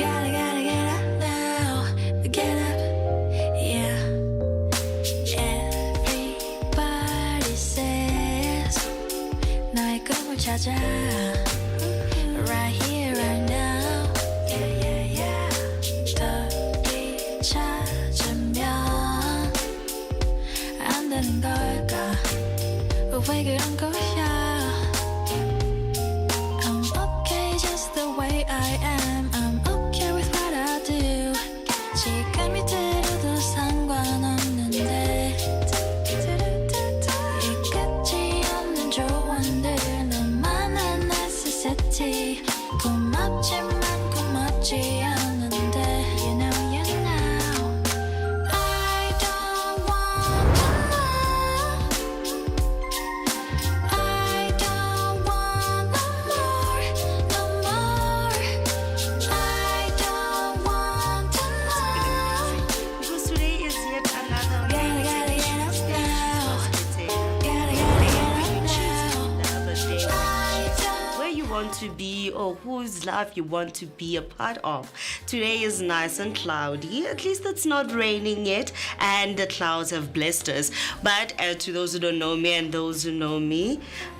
Gotta get up now. Get up, yeah. Everybody says 나의 꿈을 찾아. Right here, right now. Yeah, yeah, yeah. 더디 찾으면 안 되는 걸까? 왜 그런 거야? I'm okay just the way I am. I'm okay with what I do. 지금이 들어도 상관없는데 이 끝이 없는 조언들 너만한 necessity. 고맙지만 고맙지 않은데 You know I don't want to know. I don't want no more, no more. I don't want to know. Because today is yet another Gotta get up now. Gotta get up now. another day. I don't. Where you want to be or whose life you want to be a part of. Today is nice and cloudy. At least it's not raining yet, and the clouds have blessed us. But to those who don't know me and those who know me,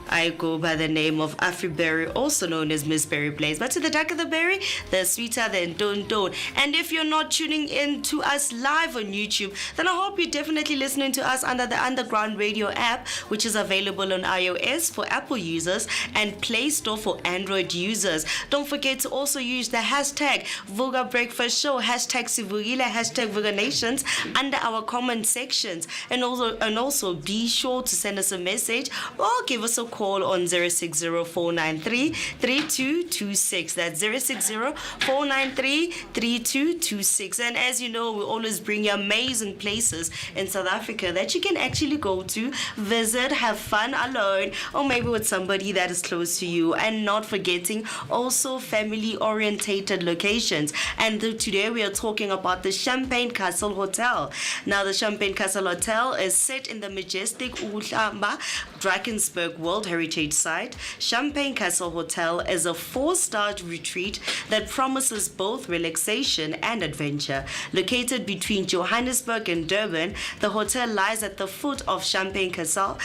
I go by the name of Afriberry, also known as Miss Berry Blaze. But to the darker the berry, the sweeter the don't. And if you're not tuning in to us live on YouTube, then I hope you're definitely listening to us under the Underground Radio app, which is available on iOS for Apple users and Play Store for Android users. Don't forget to also use the hashtag Vooka Breakfast Show, hashtag Sivugile, hashtag Vooka Nations under our comment sections. And also be sure to send us a message or give us a call on 060-493-3226. That's 060-493-3226. And as you know, we always bring you amazing places in South Africa that you can actually go to, visit, have fun alone, or maybe with somebody that is close to you. And not forgetting also family-orientated locations. And today we are talking about the Champagne Castle Hotel. Now, the Champagne Castle Hotel is set in the majestic Uhlamba Drakensberg World Heritage Site. Champagne Castle Hotel is a 4-star retreat that promises both relaxation and adventure. Located between Johannesburg and Durban, the hotel lies at the foot of Champagne Castle,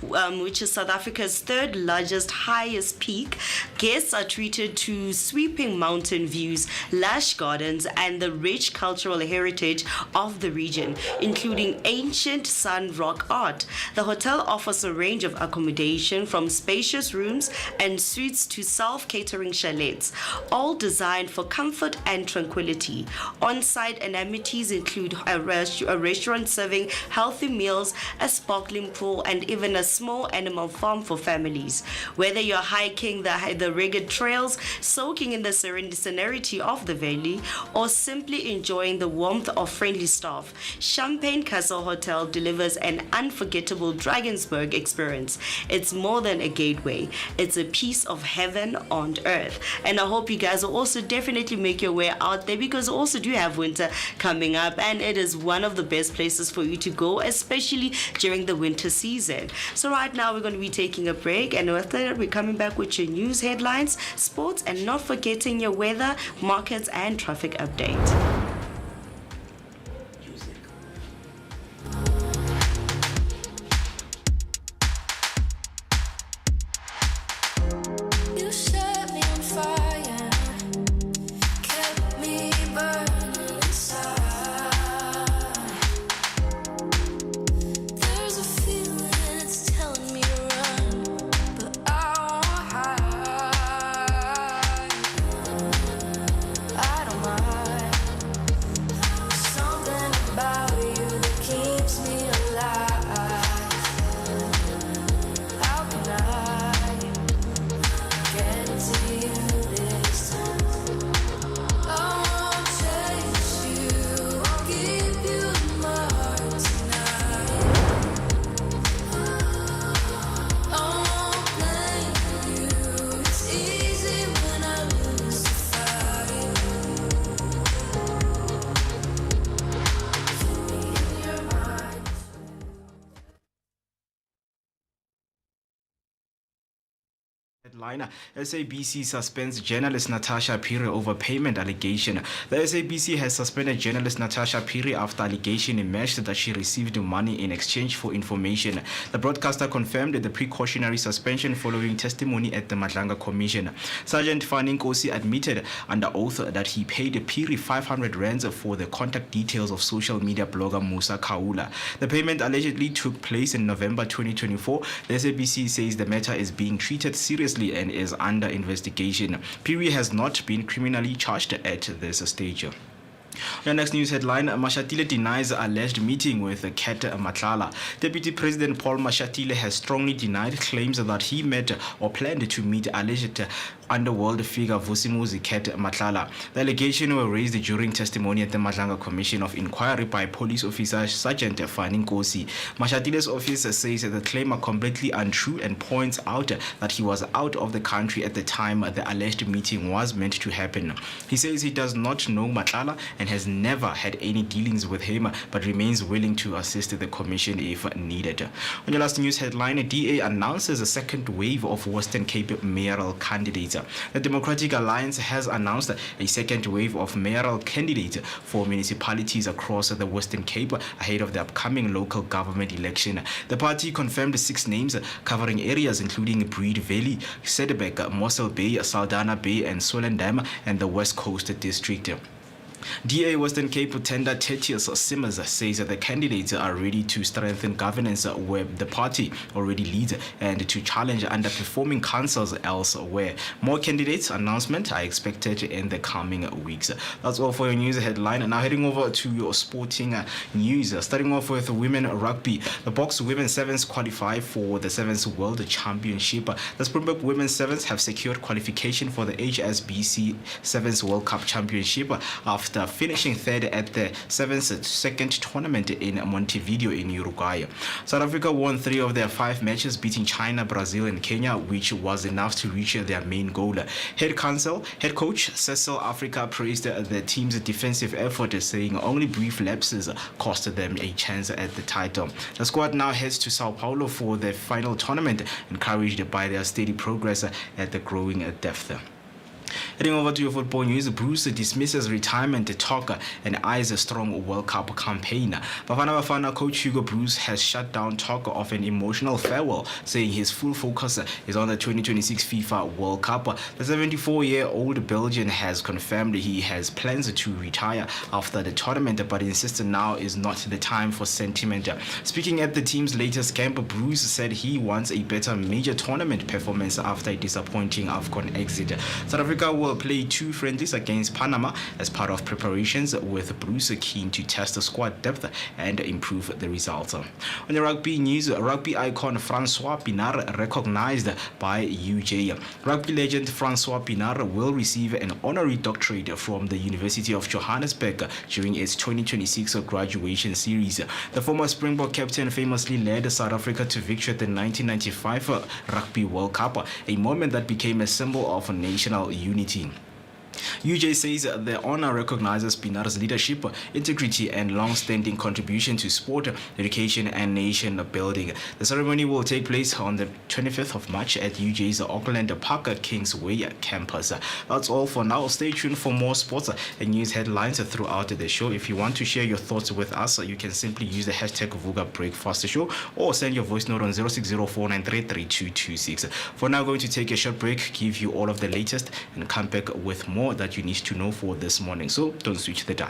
which is South Africa's third largest, highest peak. Guests are treated to sweeping mountain views, lush gardens, and the rich cultural heritage of the region, including ancient sun rock art. The hotel offers a range of accommodation from spacious rooms and suites to self-catering chalets, all designed for comfort and tranquility. On-site amenities include a restaurant serving healthy meals, a sparkling pool, and even a small animal farm for families. Whether you're hiking the rugged trails, soaking in the serenity of the valley, or simply enjoying the warmth of friendly staff, Champagne Castle Hotel delivers an unforgettable Drakensberg experience. It's more than a gateway. It's a piece of heaven on earth. And I hope you guys will also definitely make your way out there, because we also do have winter coming up, and it is one of the best places for you to go, especially during the winter season. So right now we're going to be taking a break, and after that we're coming back with your news headlines, sports, and not forgetting your weather, markets, and traffic update. You set me on fire, kept me burning inside. There's a feeling it's telling me to run, but I won't hide. I don't mind. headline, SABC suspends journalist Natasha Piri over payment allegation. The SABC has suspended journalist Natasha Piri after allegation emerged that she received money in exchange for information. The broadcaster confirmed the precautionary suspension following testimony at the Madlanga Commission. Sergeant Moeketsi admitted under oath that he paid Piri 500 rands for the contact details of social media blogger Musa Kaula. The payment allegedly took place in November 2024. The SABC says the matter is being treated seriously and is under investigation. Piri has not been criminally charged at this stage. Your next news headline, Mashatile denies alleged meeting with Kat Matlala. Deputy President Paul Mashatile has strongly denied claims that he met or planned to meet alleged underworld figure Vusimuzi Kat Matlala. The allegations were raised during testimony at the Madlanga Commission of Inquiry by police officer Sergeant Nkosi. Mashatile's office says the claim are completely untrue and points out that he was out of the country at the time the alleged meeting was meant to happen. He says he does not know Matlala and has never had any dealings with him, but remains willing to assist the commission if needed. On your last news headline, DA announces a second wave of Western Cape mayoral candidates. The Democratic Alliance has announced a second wave of mayoral candidates for municipalities across the Western Cape ahead of the upcoming local government election. The party confirmed 6 names covering areas including Breed Valley, Cederbeck, Mossel Bay, Saldanha Bay and Swellendam and the West Coast District. DA Western Cape tender Tertius Simmers says that the candidates are ready to strengthen governance where the party already leads and to challenge underperforming councils elsewhere. More candidates announcements are expected in the coming weeks. That's all for your news headline. Now heading over to your sporting news. Starting off with women rugby. The Boks Women Sevens qualify for the 7th World Championship. The Springbok Women Sevens have secured qualification for the HSBC 7th World Cup Championship after finishing third at the 7th second tournament in Montevideo in Uruguay. South Africa won 3 of their 5 matches, beating China, Brazil and Kenya, which was enough to reach their main goal. Head coach Cecil Africa praised the team's defensive effort, saying only brief lapses cost them a chance at the title. The squad now heads to Sao Paulo for the final tournament, encouraged by their steady progress at the growing depth. Heading over to your football news, Bruce dismisses retirement talk and eyes a strong World Cup campaign. Bafana coach Hugo Bruce has shut down talk of an emotional farewell, saying his full focus is on the 2026 FIFA World Cup. The 74-year-old Belgian has confirmed he has plans to retire after the tournament, but insists now is not the time for sentiment. Speaking at the team's latest camp, Bruce said he wants a better major tournament performance after a disappointing AFCON exit. South Africa will play 2 friendlies against Panama as part of preparations, with Bruce keen to test the squad depth and improve the results. On the rugby news, rugby icon Francois Pienaar recognized by UJ. Rugby legend Francois Pienaar will receive an honorary doctorate from the University of Johannesburg during its 2026 graduation series. The former Springbok captain famously led South Africa to victory at the 1995 Rugby World Cup, a moment that became a symbol of national unity. UJ says the honor recognizes Pienaar's leadership, integrity and long-standing contribution to sport, education and nation building. The ceremony will take place on the 25th of March at UJ's Auckland Park Kingsway campus. That's all for now. Stay tuned for more sports and news headlines throughout the show. If you want to share your thoughts with us, you can simply use the hashtag Vooka Breakfast Show or send your voice note on 0604933226. For now, going to take a short break, give you all of the latest and come back with more that you need to know for this morning, so don't switch the dial.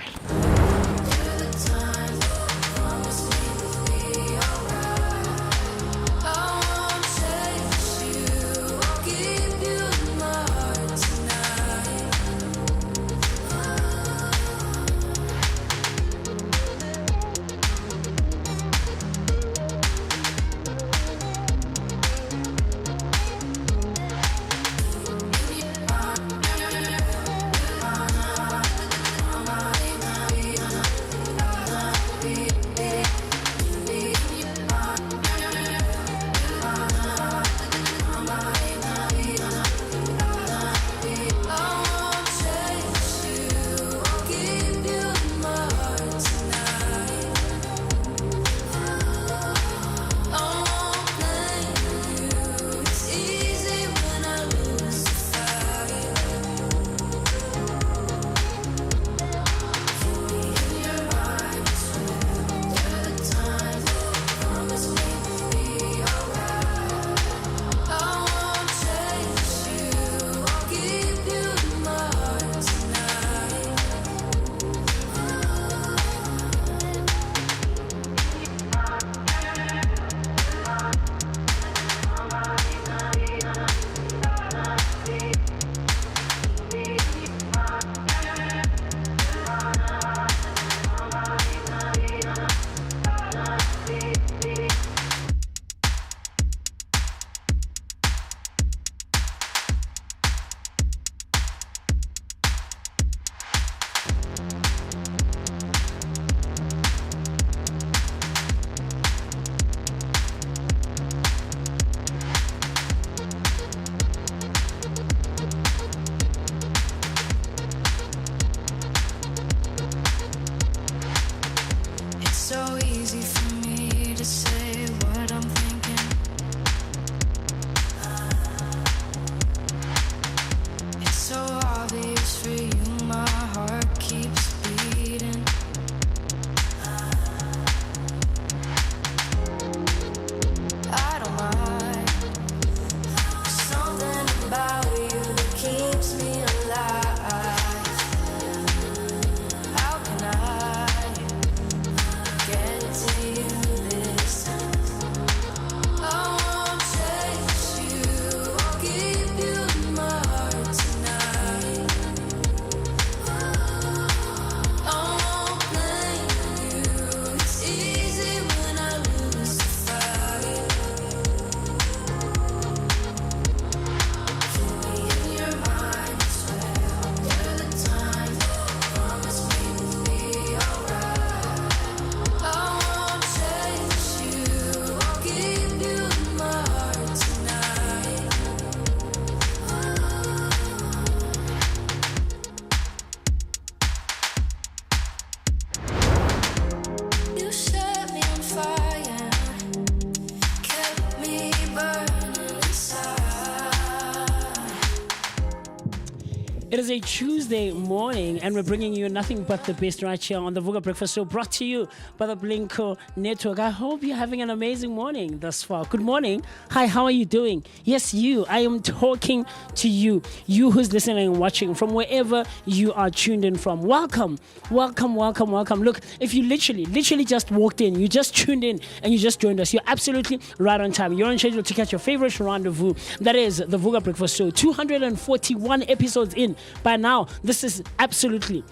It is a Tuesday morning, and we're bringing you nothing but the best right here on the Vooka Breakfast Show, brought to you by the Blinko Network. I hope you're having an amazing morning thus far. Good morning. Hi, how are you doing? Yes, you. I am talking to you. You who's listening and watching from wherever you are tuned in from. Welcome, welcome, welcome, welcome. Look, if you literally just walked in, you just tuned in, and you just joined us, you're absolutely right on time. You're on schedule to catch your favorite rendezvous. That is the Vooka Breakfast Show. 241 episodes in. By now, this absolutely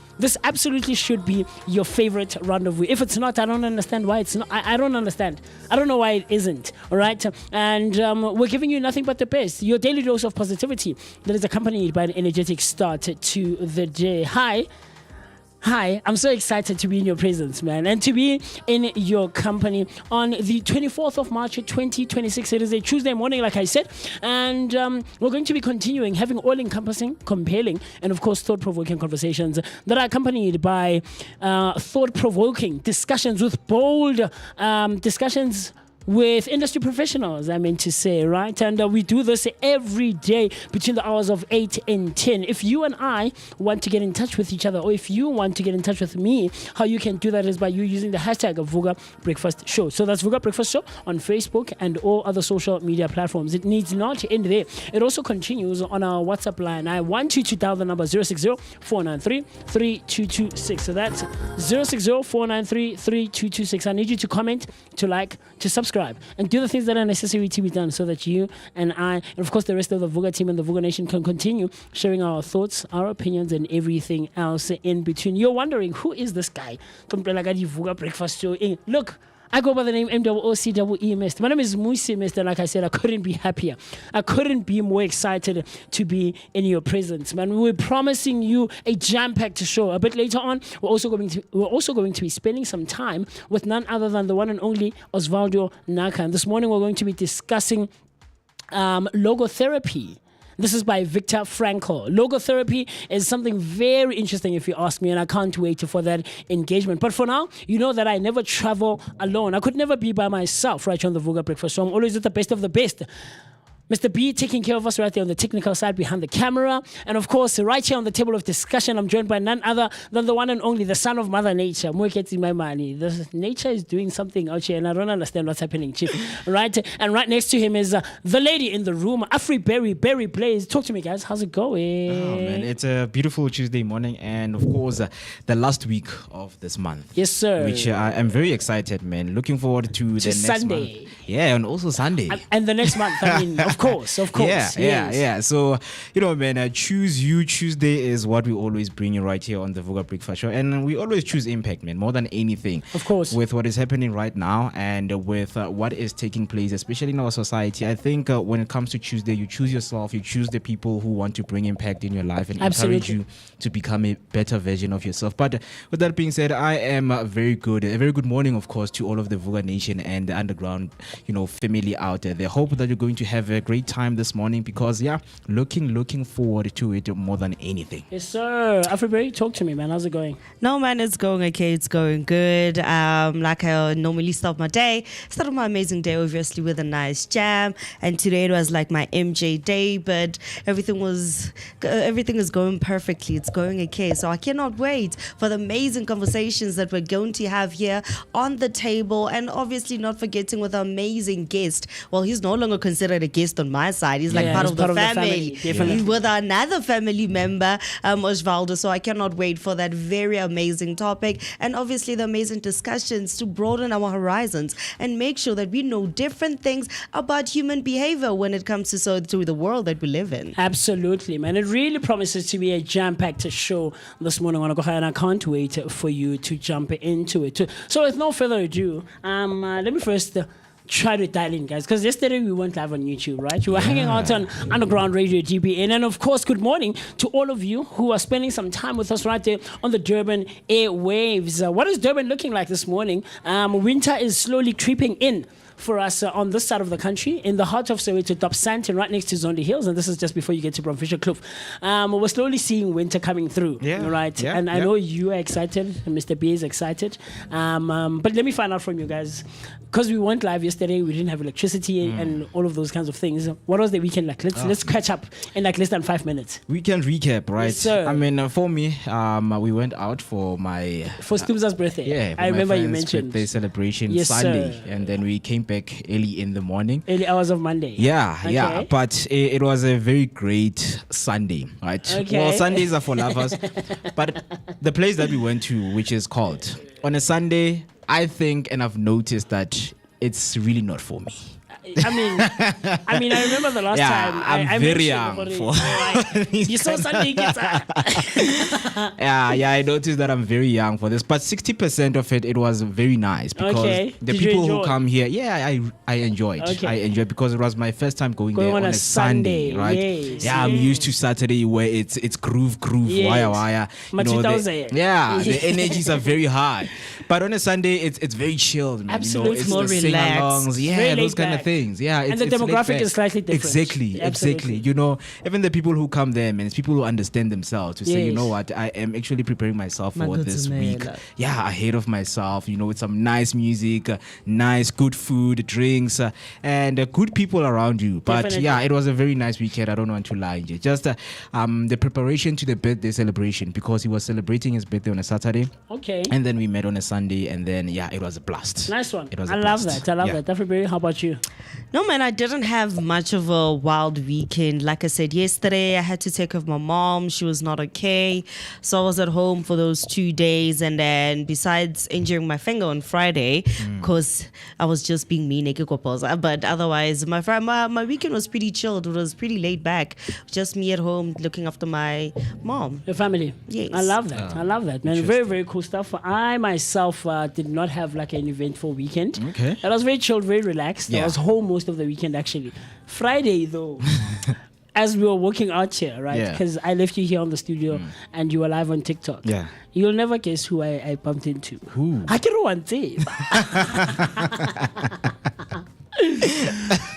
should be your favorite rendezvous. If it's not, I don't understand why it's not. I don't understand. I don't know why it isn't. All right, and we're giving you nothing but the best. Your daily dose of positivity that is accompanied by an energetic start to the day. Hi, I'm so excited to be in your presence, man, and to be in your company on the 24th of March, 2026. It is a Tuesday morning, like I said, and we're going to be continuing having all-encompassing, compelling, and of course, thought-provoking conversations that are accompanied by thought-provoking discussions with bold discussions with industry professionals, I meant to say, right? And we do this every day between the hours of 8 and 10. If you and I want to get in touch with each other, or if you want to get in touch with me, how you can do that is by you using the hashtag of Vooka Breakfast Show. So that's Vooka Breakfast Show on Facebook and all other social media platforms. It needs not to end there. It also continues on our WhatsApp line. I want you to dial the number 060-493-3226. So that's 060-493-3226. I need you to comment, to like, to subscribe, and do the things that are necessary to be done so that you and I, and of course the rest of the Vooka team and the Vooka Nation, can continue sharing our thoughts, our opinions, and everything else in between. You're wondering, who is this guy? Vooka Breakfast Show. Look, I go by the name MOOCEE Mist. My name is Moocee Mist, and like I said, I couldn't be happier. I couldn't be more excited to be in your presence, man. We're promising you a jam-packed show. A bit later on, we're also going to be spending some time with none other than the one and only Osvaldo Naka. And this morning, we're going to be discussing logotherapy. This is by Viktor Frankl. Logotherapy is something very interesting, if you ask me, and I can't wait for that engagement. But for now, you know that I never travel alone. I could never be by myself right on the Vooka Breakfast Show. I'm always with the best of the best. Mr. B taking care of us right there on the technical side behind the camera. And of course, right here on the table of discussion, I'm joined by none other than the one and only, the son of Mother Nature, Moeketsi, my money. Nature is doing something out here, and I don't understand what's happening, Chief. Right? And right next to him is the lady in the room, Afriberry, Berry Blaze. Talk to me, guys. How's it going? Oh, man. It's a beautiful Tuesday morning, and of course, the last week of this month. Yes, sir. Which I'm very excited, man. Looking forward to the next Sunday. month. Yeah, and also Sunday. And the next month, I mean, of course. Yeah. So, you know, man, Choose You Tuesday is what we always bring you right here on the Vooka Breakfast Show. And we always choose impact, man, more than anything. Of course. With what is happening right now and with what is taking place, especially in our society. I think when it comes to Tuesday, you choose yourself, you choose the people who want to bring impact in your life and encourage you to become a better version of yourself. But with that being said, I am very good. A very good morning, of course, to all of the Vooka Nation and the underground, family out there. They hope that you're going to have a great time this morning because, looking forward to it more than anything. Yes, sir. Afriberry, talk to me, man. How's it going? No, man, it's going okay. It's going good. Like I normally start my day. Started my amazing day, obviously, with a nice jam. And today it was like my MJ day, but everything is going perfectly. It's going okay. So I cannot wait for the amazing conversations that we're going to have here on the table. And obviously not forgetting with our amazing guest. Well, he's no longer considered a guest on my side. He's part of the family. He's with another family member, Osvaldo. So I cannot wait for that very amazing topic and obviously the amazing discussions to broaden our horizons and make sure that we know different things about human behavior when it comes to the world that we live in. Absolutely, man. It really promises to be a jam-packed show this morning, and I can't wait for you to jump into it. So with no further ado, let me first try to dial in, guys, because yesterday we went live on YouTube, right? We were hanging out on Underground Radio GBN, and of course, good morning to all of you who are spending some time with us right there on the Durban airwaves. What is Durban looking like this morning? Winter is slowly creeping in for us on this side of the country, in the heart of Soweto, Top Sant, and right next to Zondi Hills, and this is just before you get to Provincial Kloof. We're slowly seeing winter coming through, right? Yeah, and I know you are excited, and Mr. B is excited. But let me find out from you guys, because we weren't live yesterday, we didn't have electricity and all of those kinds of things. What was the weekend like? Let's catch up in like less than 5 minutes. Weekend recap, right? Yes, sir. I mean, for me, we went out for Stumza's birthday. Yeah, I remember you friend's mentioned birthday celebration Yes, Sunday, sir. and then we came back early in the morning. Early hours of Monday. Yeah, yeah, Okay. but it was a very great Sunday, right? Okay. Well, Sundays are for lovers, but the place that we went to, which is called on a Sunday, I think, and I've noticed that it's really not for me. I mean, I remember the last Yeah, time. I'm I very mentioned young about it. You saw Sunday kids. Yeah, I noticed that I'm very young for this, but 60% of it was very nice because Okay. the Did you people who enjoy? come here, I enjoyed. Okay. I enjoyed because it was my first time going there on on a a Sunday, Sunday, right? yes, Yeah, I'm yes. used to Saturday where it's groove, Yes. wire. Matitauzeye. The energies are very high, but on a Sunday it's very chilled, man. Absolutely. It's More the relaxed. sing-alongs, Very those laid kind back. of things. Yeah, And the it's laid demographic back. is slightly different. Exactly. Absolutely. You know, even the people who come there, man, it's people who understand themselves to say, you Yes. know what, I am actually preparing myself for this week. Yeah, ahead of myself, you know, with some nice music, nice good food, drinks, and good people around you. But Definitely. yeah, it was a very nice weekend. I don't want to lie. Just the preparation to the birthday celebration, because he was celebrating his birthday on a Saturday. Okay. And then we met on a Sunday, and then yeah, it was a blast. Nice one. It was I a love blast. that. I love Yeah. that. Afriberry, how about you? No, man, I didn't have much of a wild weekend. Like I said yesterday, I had to take care of my mom. She was not okay. So I was at home for those 2 days. And then besides injuring my finger on Friday, because I was just being mean, but otherwise, my weekend was pretty chilled. It was pretty laid back. Just me at home looking after my mom. Your family. Yes. I love that. I love that, man. Very, very cool stuff. I myself did not have like an eventful weekend. Okay. It was very chilled, very relaxed. I Yeah. was home most of the weekend actually. Friday though, as we were walking out here, right? Yeah. Because I left you here on the studio and you were live on TikTok. Yeah. You'll never guess who I bumped into. Who? I can't want to.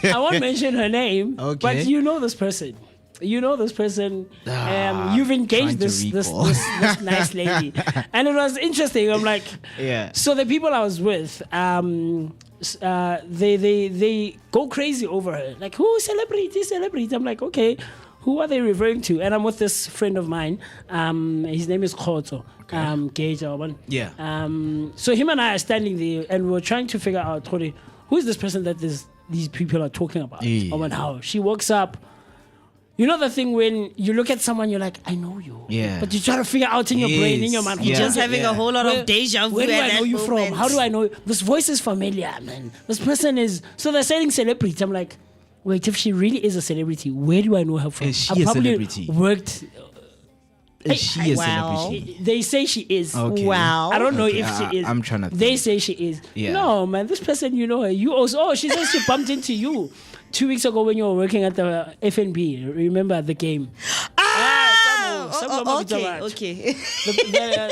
I won't mention her name, Okay. but you know this person. You know this person. You've trying engaged to this recall. this nice lady, and it was interesting. I'm like, Yeah. So the people I was with, they go crazy over her. Like, who celebrity? I'm like, okay, who are they referring to? And I'm with this friend of mine. His name is Khotso. Gage. Yeah. So him and I are standing there, and we're trying to figure out, Tori, who is this person that these people are talking about? Yeah. Or how she walks up. You know the thing when you look at someone, you're like, I know you. Yeah. But you try to figure out in your brain, in your mind. Yeah. Just having a whole lot of deja vu. Where do at I know that you from? moment. How do I know? This voice is familiar, man. This person is. So they're saying celebrity. I'm like, wait, if she really is a celebrity, where do I know her from? Is she I a probably celebrity? Worked. Is she a Wow. celebrity? They say she is. Okay. Wow. I don't know Okay, if she is. I'm trying to They think. say she is. Yeah. No, man. This person, you know her. You also. Oh, she says she bumped into you 2 weeks ago when you were working at the FNB. Remember the game? Okay.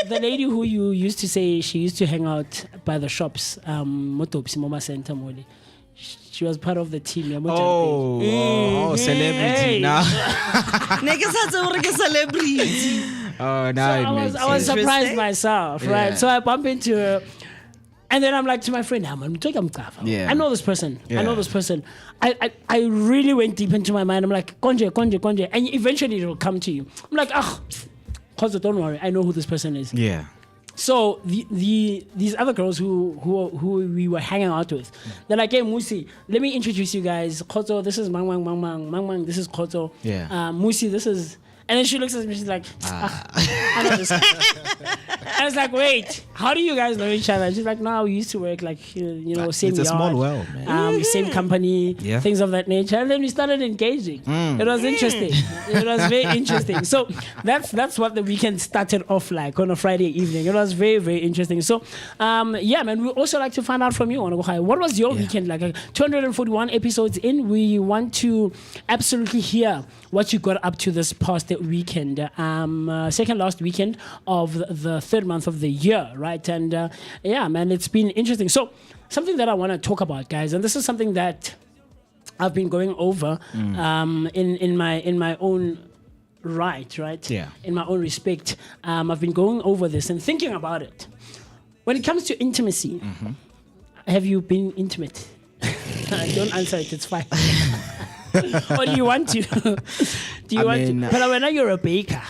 The lady who you used to say she used to hang out by the shops, Motopsi Mama Center Moli. She was part of the team. Celebrity Hey. now. Niggas had to work a celebrity. Oh, now it I makes was sense. surprised myself, right? Yeah. So I bump into her. And then I'm like to my friend, I'm talking Yeah. I know this person. I Yeah. know this person. I really went deep into my mind. I'm like, Konje. And eventually it will come to you. I'm like, cause don't worry. I know who this person is. Yeah. So these other girls who we were hanging out with, they're like, hey Moocee, let me introduce you guys. Koto, this is Mang, this is Koto. Yeah. Moocee, this is. And then she looks at me, she's like, I know this. I was like, wait, how do you guys know each other? And she's like, no, we used to work like, same It's a yard, small world, man. same company, Yeah. things of that nature. And then we started engaging. It was interesting. It was very interesting. So that's what the weekend started off like on a Friday evening. It was very, very interesting. So, yeah, man, we also like to find out from you, Onogohai. What was your weekend like? 241 episodes in, we want to absolutely hear what you got up to this past weekend, second last weekend of the third month of the year, right? And yeah, man, it's been interesting. So something that I want to talk about, guys, and this is something that I've been going over in my own right? Yeah. In my own respect, I've been going over this and thinking about it. When it comes to intimacy, have you been intimate? Don't answer it. It's fine. Or do you want to? Do you want to? But when you're a baker.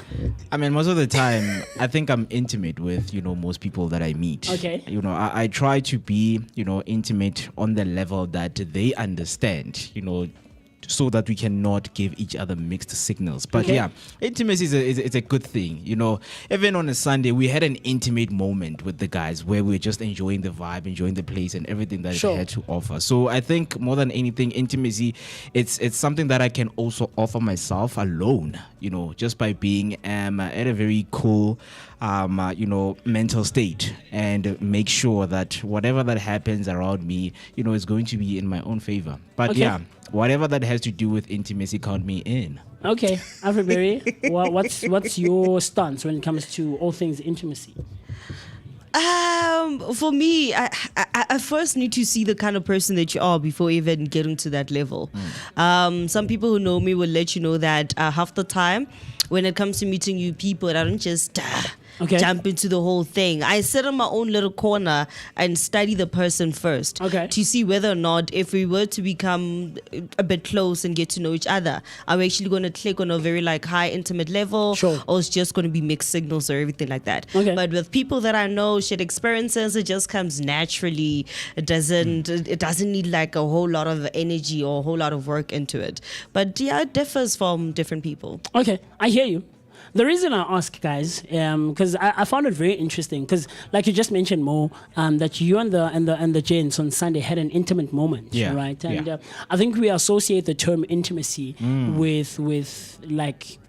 I mean, most of the time, I think I'm intimate with, most people that I meet. Okay. I try to be, intimate on the level that they understand, so that we cannot give each other mixed signals. But yeah, intimacy is a good thing. Even on a Sunday, we had an intimate moment with the guys where we were just enjoying the vibe, enjoying the place and everything that it had to offer. So I think more than anything, intimacy, it's something that I can also offer myself alone, just by being at a very cool, mental state, and make sure that whatever that happens around me, is going to be in my own favor. But yeah, whatever that has to do with intimacy, count me in. Okay, Afriberry, what's your stance when it comes to all things intimacy? For me, I first need to see the kind of person that you are before even getting to that level. Some people who know me will let you know that half the time when it comes to meeting new people, I don't just jump into the whole thing. I sit in my own little corner and study the person first to see whether or not, if we were to become a bit close and get to know each other, are we actually going to click on a very high intimate level, or it's just going to be mixed signals or everything like that. But with people that I know, shared experiences, it just comes naturally. It doesn't need a whole lot of energy or a whole lot of work into it. But yeah, it differs from different people. Okay, I hear you. The reason I ask, guys, because I found it very interesting, because like you just mentioned, Mo, that you and the gents on Sunday had an intimate moment, right? And I think we associate the term intimacy with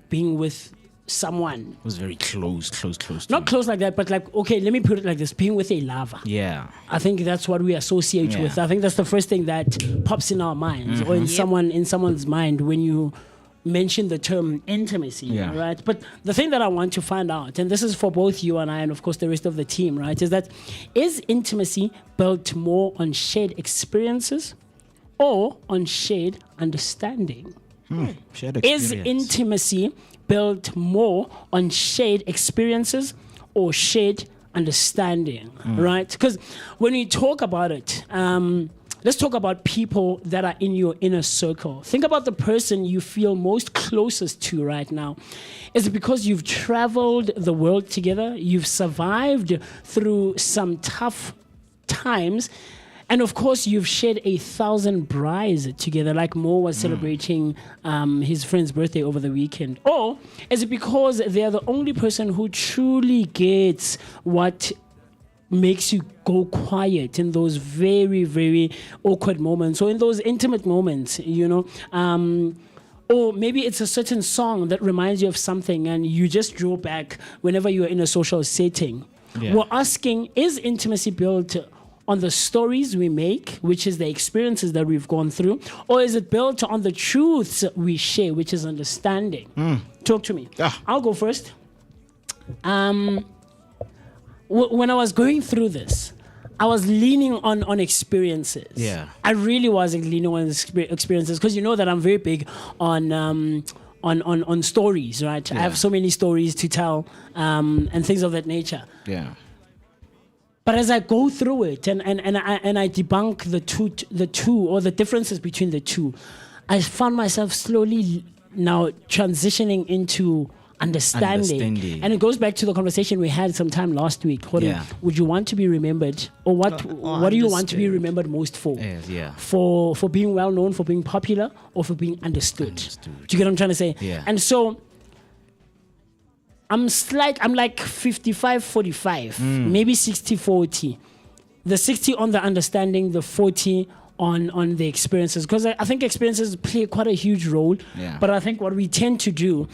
being with someone. It was very close to Not close like that, but okay, let me put it like this: being with a lover. Yeah. I think that's what we associate with. I think that's the first thing that pops in our minds, or in someone's mind when you mention the term intimacy, right? But the thing that I want to find out, and this is for both you and I, and of course the rest of the team, right, is intimacy built more on shared experiences or on shared understanding? Shared experience. Is intimacy built more on shared experiences or shared understanding, right? Because when we talk about it, let's talk about people that are in your inner circle. Think about the person you feel most closest to right now. Is it because you've traveled the world together? You've survived through some tough times? And of course, you've shared 1,000 brides together, like Mo was celebrating his friend's birthday over the weekend. Or is it because they're the only person who truly gets what makes you go quiet in those very, very awkward moments, or in those intimate moments, or maybe it's a certain song that reminds you of something and you just draw back whenever you're in a social setting. We're asking, is intimacy built on the stories we make, which is the experiences that we've gone through, or is it built on the truths we share, which is understanding? Talk to me. I'll go first. When I was going through this, I was leaning on experiences. Yeah, I really was leaning on experiences, because you know that I'm very big on stories, right? I have so many stories to tell, and things of that nature. Yeah. But as I go through it and I debunk the two or the differences between the two, I found myself slowly now transitioning into understanding. And it goes back to the conversation we had sometime last week. Would you want to be remembered, or what do you want to be remembered most for? For being well known, for being popular, or for being understood? Do you get what I'm trying to say? And so I'm like 55-45, maybe 60-40. The 60 on the understanding, the 40 on the experiences, because I think experiences play quite a huge role. But I think what we tend to do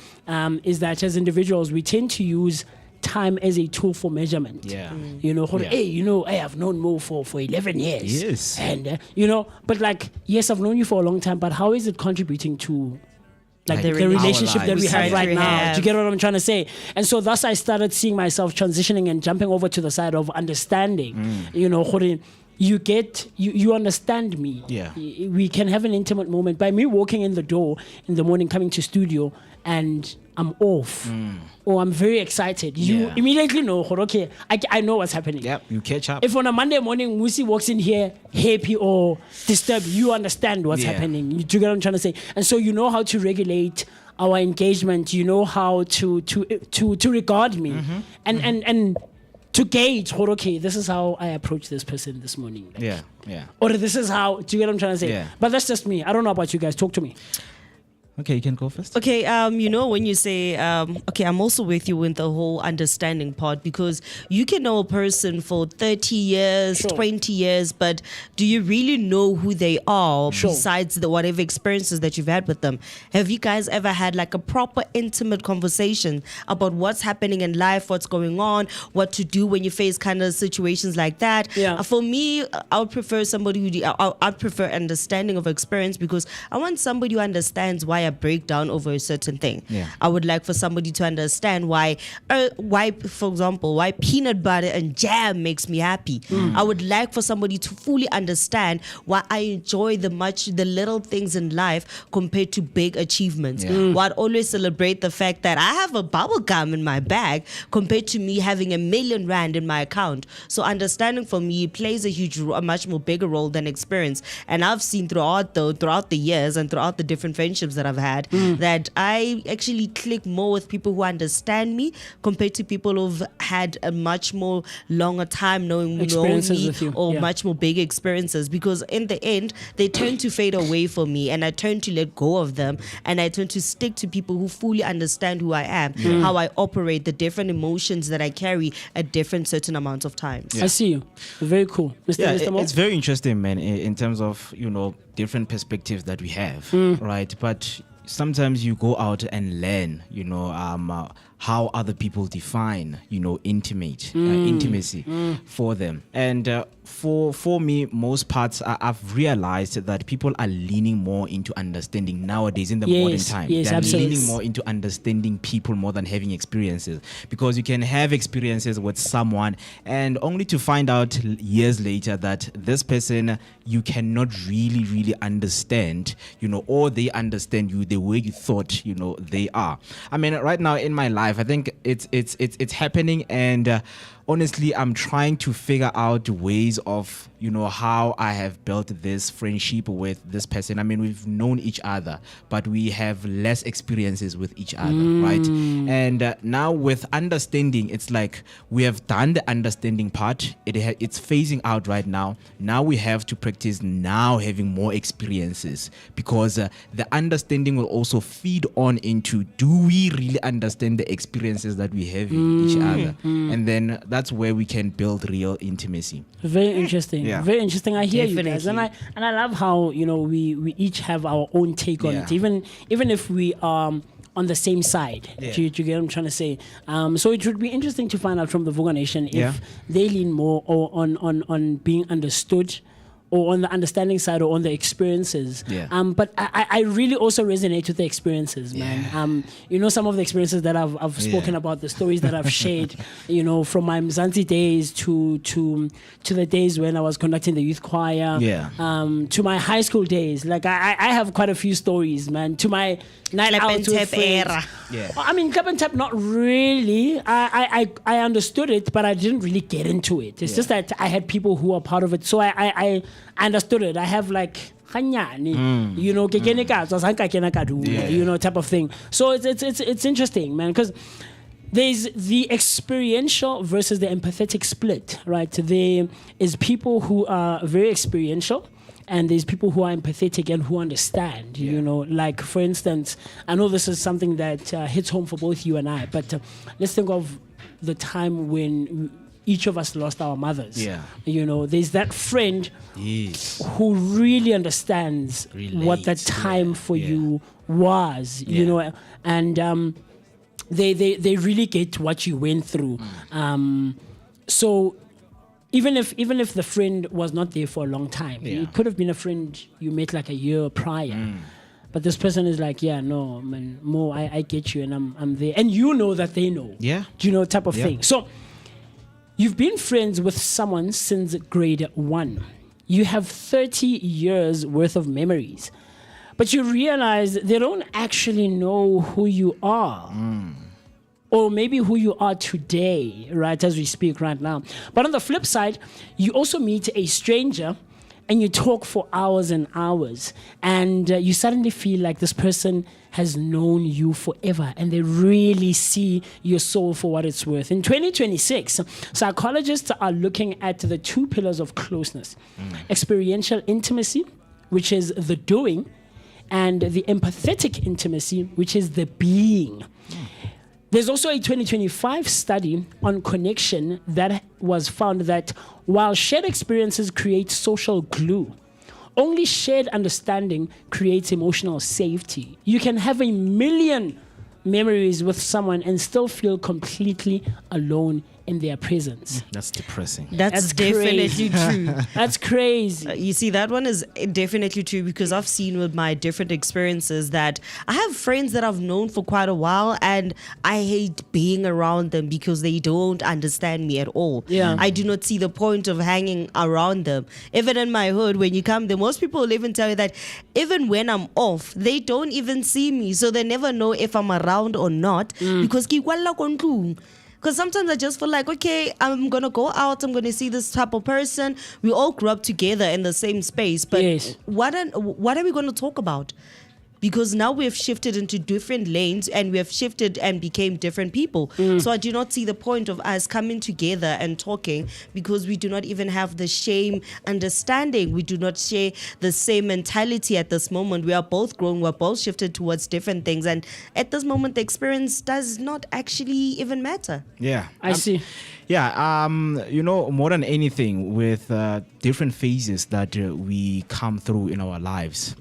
is that as individuals, we tend to use time as a tool for measurement. Hey, I've known Mo for 11 years. Yes. And, but yes, I've known you for a long time, but how is it contributing to the relationship that we have right now? Do you get what I'm trying to say? And so thus I started seeing myself transitioning and jumping over to the side of understanding. you understand me. Yeah. We can have an intimate moment by me walking in the door in the morning, coming to studio, and I'm off, or I'm very excited. You immediately know, okay, I know what's happening. Yep, you catch up. If on a Monday morning Moocee walks in here happy or disturbed, you understand what's happening. You get what I'm trying to say, and so you know how to regulate our engagement. You know how to regard me, and to gauge, okay, this is how I approach this person this morning. Like, or this is how. Do you get what I'm trying to say? Yeah. But that's just me. I don't know about you guys. Talk to me. Okay, you can go first. Okay, when you say, okay, I'm also with you with the whole understanding part, because you can know a person for 30 years, 20 years, but do you really know who they are besides the whatever experiences that you've had with them? Have you guys ever had like a proper intimate conversation about what's happening in life, what's going on, what to do when you face kind of situations like that? Yeah. For me, I would prefer somebody I'd prefer understanding of experience, because I want somebody who understands why I break down over a certain thing. Yeah. I would like for somebody to understand why, for example, why peanut butter and jam makes me happy. I would like for somebody to fully understand why I enjoy the little things in life compared to big achievements. Why I'd always celebrate the fact that I have a bubble gum in my bag compared to me having R1 million in my account. So understanding for me plays a much more bigger role than experience. And I've seen throughout the years and throughout the different friendships that I've had, that I actually click more with people who understand me compared to people who've had a much more longer time knowing me or much more big experiences, because in the end they tend to fade away from me, and I tend to let go of them, and I tend to stick to people who fully understand who I am, how I operate, the different emotions that I carry at different certain amounts of time. I see you. Very cool. Mr. Mo? It's very interesting, man, in terms of, different perspectives that we have, right? But sometimes you go out and learn, how other people define, intimacy for them. And for me, most parts, I've realized that people are leaning more into understanding nowadays in the modern time. Yes, They're absolutely. leaning more into understanding people more than having experiences, because you can have experiences with someone and only to find out years later that this person you cannot really understand, or they understand you the way you thought, they are. I mean, right now in my life, I think it's happening, and honestly, I'm trying to figure out ways of, how I have built this friendship with this person. I mean, we've known each other, but we have less experiences with each other, right? And now with understanding, it's like we have done the understanding part. It's phasing out right now. Now we have to practice now having more experiences, because the understanding will also feed on into, do we really understand the experiences that we have in each other? And then that's where we can build real intimacy. Very interesting. Yeah. Very interesting. I hear Definitely. you guys, and I love how we each have our own take on it, even if we are on the same side. Do you get what I'm trying to say? So it would be interesting to find out from the Vooka Nation if they lean more on being understood, or on the understanding side, or on the experiences. But I really also resonate with the experiences, man. Some of the experiences that I've spoken about, the stories that I've shared, from my Mzansi days to the days when I was conducting the youth choir, to my high school days. Like I have quite a few stories, man. To my night out with friends. Era. I mean, Clap and Tap, not really. I understood it, but I didn't really get into it. It's just that I had people who are part of it, so I understood it. I have like type of thing. So it's interesting, man, because there's the experiential versus the empathetic split, right? There is people who are very experiential, and there's people who are empathetic and who understand, like, for instance, I know this is something that hits home for both you and I, but let's think of the time when each of us lost our mothers. There's that friend who really understands what that time for you was, and they really get what you went through. So even if the friend was not there for a long time, it could have been a friend you met like a year prior. But this person is like, no, man, Mo, I get you, and I'm there, and that they know. Do you know, type of thing. So You've been friends with someone since grade 1. You have 30 years worth of memories, but you realize they don't actually know who you are. Or maybe who you are today, right, as we speak right now. But on the flip side, you also meet a stranger and you talk for hours and hours, and you suddenly feel like this person has known you forever and they really see your soul for what it's worth. In 2026, psychologists are looking at the 2 pillars of closeness: experiential intimacy, which is the doing, and the empathetic intimacy, which is the being. There's also a 2025 study on connection that was found that while shared experiences create social glue, only shared understanding creates emotional safety. You can have a million memories with someone and still feel completely alone in their presence. That's depressing. That's definitely true. That's crazy. You see, that one is definitely true, because I've seen with my different experiences that I have friends that I've known for quite a while and I hate being around them because they don't understand me at all. Yeah. I do not see the point of hanging around them. Even in my hood, when you come there, most people will even tell you that even when I'm off, they don't even see me. So they never know if I'm around or not, because sometimes I just feel like, okay, I'm going to go out, I'm going to see this type of person. We all grew up together in the same space. But Yes. what are we going to talk about? Because now we have shifted into different lanes and we have shifted and became different people. So I do not see the point of us coming together and talking, because we do not even have the same understanding. We do not share the same mentality at this moment. We are both grown. We're both shifted towards different things. And at this moment, the experience does not actually even matter. Yeah. I see. Yeah, more than anything, with different phases that we come through in our lives,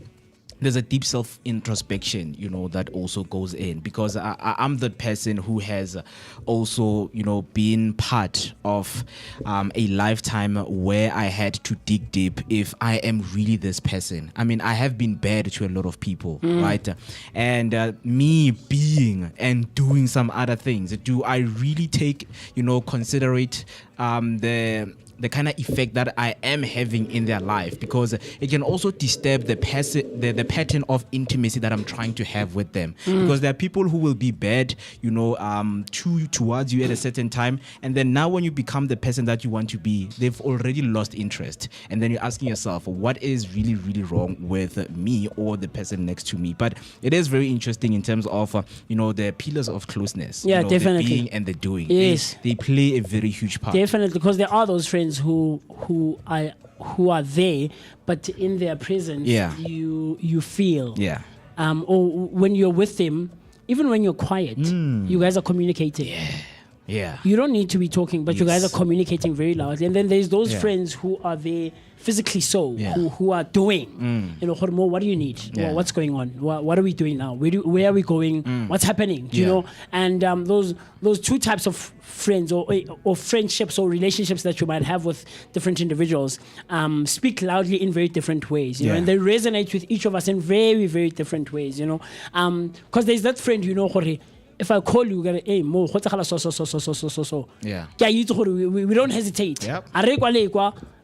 there's a deep self-introspection, that also goes in, because I'm the person who has also, been part of a lifetime where I had to dig deep if I am really this person. I mean, I have been bad to a lot of people, right? And me being and doing some other things, do I really take, considerate the kind of effect that I am having in their life, because it can also disturb the pattern of intimacy that I'm trying to have with them. Because there are people who will be bad, towards you at a certain time, and then now when you become the person that you want to be, they've already lost interest, and then you're asking yourself, what is really, really wrong with me or the person next to me? But it is very interesting in terms of the pillars of closeness. Yeah, definitely. The being and the doing. Yes. They play a very huge part. Definitely, because there are those friends who are there, but in their presence, you feel. Yeah. Or when you're with them, even when you're quiet, you guys are communicating. Yeah. You don't need to be talking, but you guys Yes. are communicating very loudly. And then there's those friends who are there physically who are doing. What do you need? Yeah. What's going on? What are we doing now? Where are we going? What's happening? Do you know? And those 2 types of friends or friendships or relationships that you might have with different individuals speak loudly in very different ways. You know, and they resonate with each of us in very, very different ways. Because there's that friend, if I call you, hey, Mo, so. Yeah. We don't hesitate. Yep.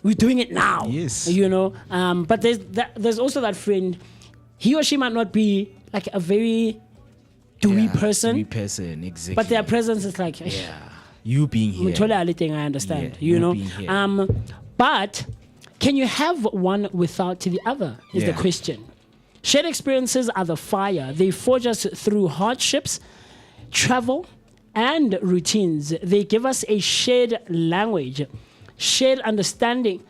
We're doing it now. Yes. But there's also that friend, he or she might not be like a very dewy person, exactly. but their presence is like, you being here. I understand. you being here. But can you have one without the other is the question. Shared experiences are the fire. They forge us through hardships, travel, and routines. They give us a shared language. Shared understanding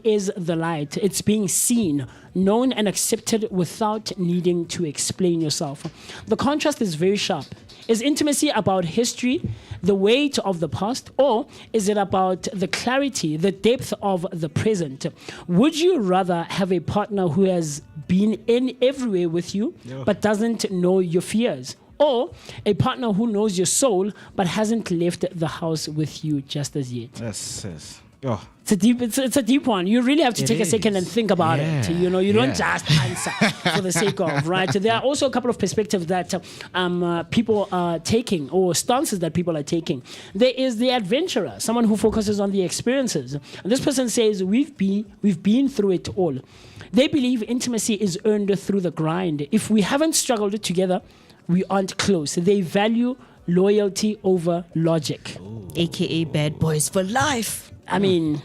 is the light. It's being seen, known, and accepted without needing to explain yourself. The contrast is very sharp. Is intimacy about history, the weight of the past, or is it about the clarity, the depth of the present? Would you rather have a partner who has been in everywhere with you but doesn't know your fears? Or a partner who knows your soul but hasn't left the house with you just as yet? Yes. Oh. It's a deep one. You really have to take a second and think about it. You know, you don't just answer for the sake of, right? There are also a couple of perspectives that people are taking, or stances that people are taking. There is the adventurer, someone who focuses on the experiences. And this person says, we've been through it all. They believe intimacy is earned through the grind. If we haven't struggled together, we aren't close. They value loyalty over logic. Ooh. AKA bad boys for life. I mean,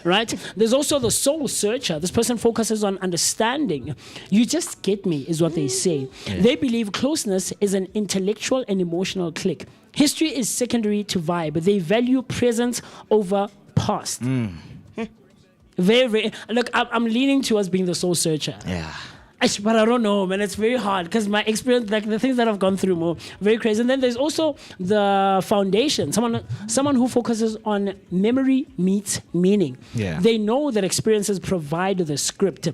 right? There's also the soul searcher. This person focuses on understanding. You just get me, is what they say. Yeah. They believe closeness is an intellectual and emotional click. History is secondary to vibe. They value presence over past. Very, very. Look, I'm leaning towards being the soul searcher. Yeah. But I don't know, man. It's very hard because my experience, like the things that I've gone through, more very crazy. And then there's also the foundation, someone who focuses on memory meets meaning. Yeah. They know that experiences provide the script,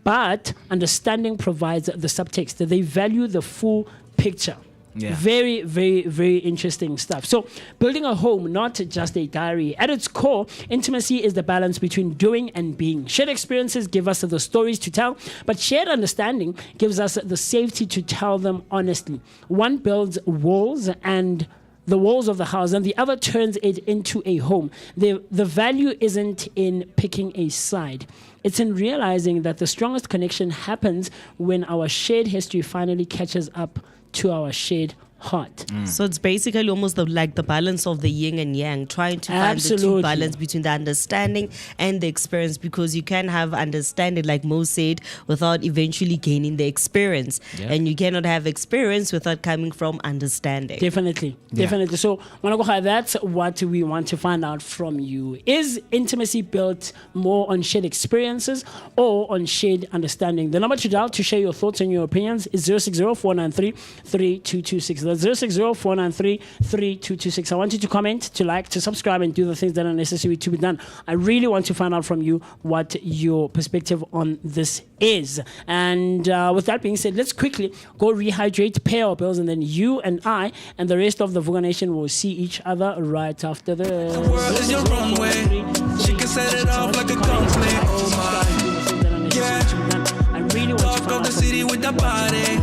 but understanding provides the subtext. They value the full picture. Yeah. Very, very, very interesting stuff. So, building a home, not just a diary. At its core, intimacy is the balance between doing and being. Shared experiences give us the stories to tell, but shared understanding gives us the safety to tell them honestly. One builds walls and the walls of the house, and the other turns it into a home. The value isn't in picking a side. It's in realizing that the strongest connection happens when our shared history finally catches up to our shared heart. So it's basically almost like the balance of the yin and yang, trying to find the two balance between the understanding and the experience, because you can have understanding, like Mo said, without eventually gaining the experience. Yeah. And you cannot have experience without coming from understanding. Definitely. So, Managoha, that's what we want to find out from you. Is intimacy built more on shared experiences or on shared understanding? The number to dial to share your thoughts and your opinions is 060-493-3226. That's 060-493-3226. I want you to comment, to like, to subscribe, and do the things that are necessary to be done. I really want to find out from you what your perspective on this is. And with that being said, let's quickly go rehydrate, pay our bills, and then you and I and the rest of the Vooka Nation will see each other right after this. The world is your runway. She can set it off like a gunplay. Oh my. Yeah. I really want to find out the city with the body.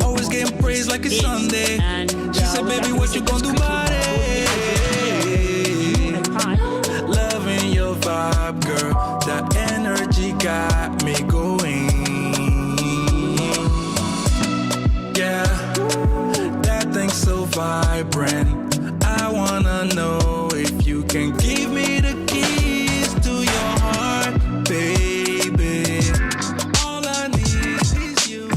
Always getting praised like it's Sunday. She said, baby, what you gonna do about it? Loving your vibe, girl. That energy got me going. Yeah, that thing's so vibrant. I wanna know if you can give me the keys to your heart, baby. All I need is you.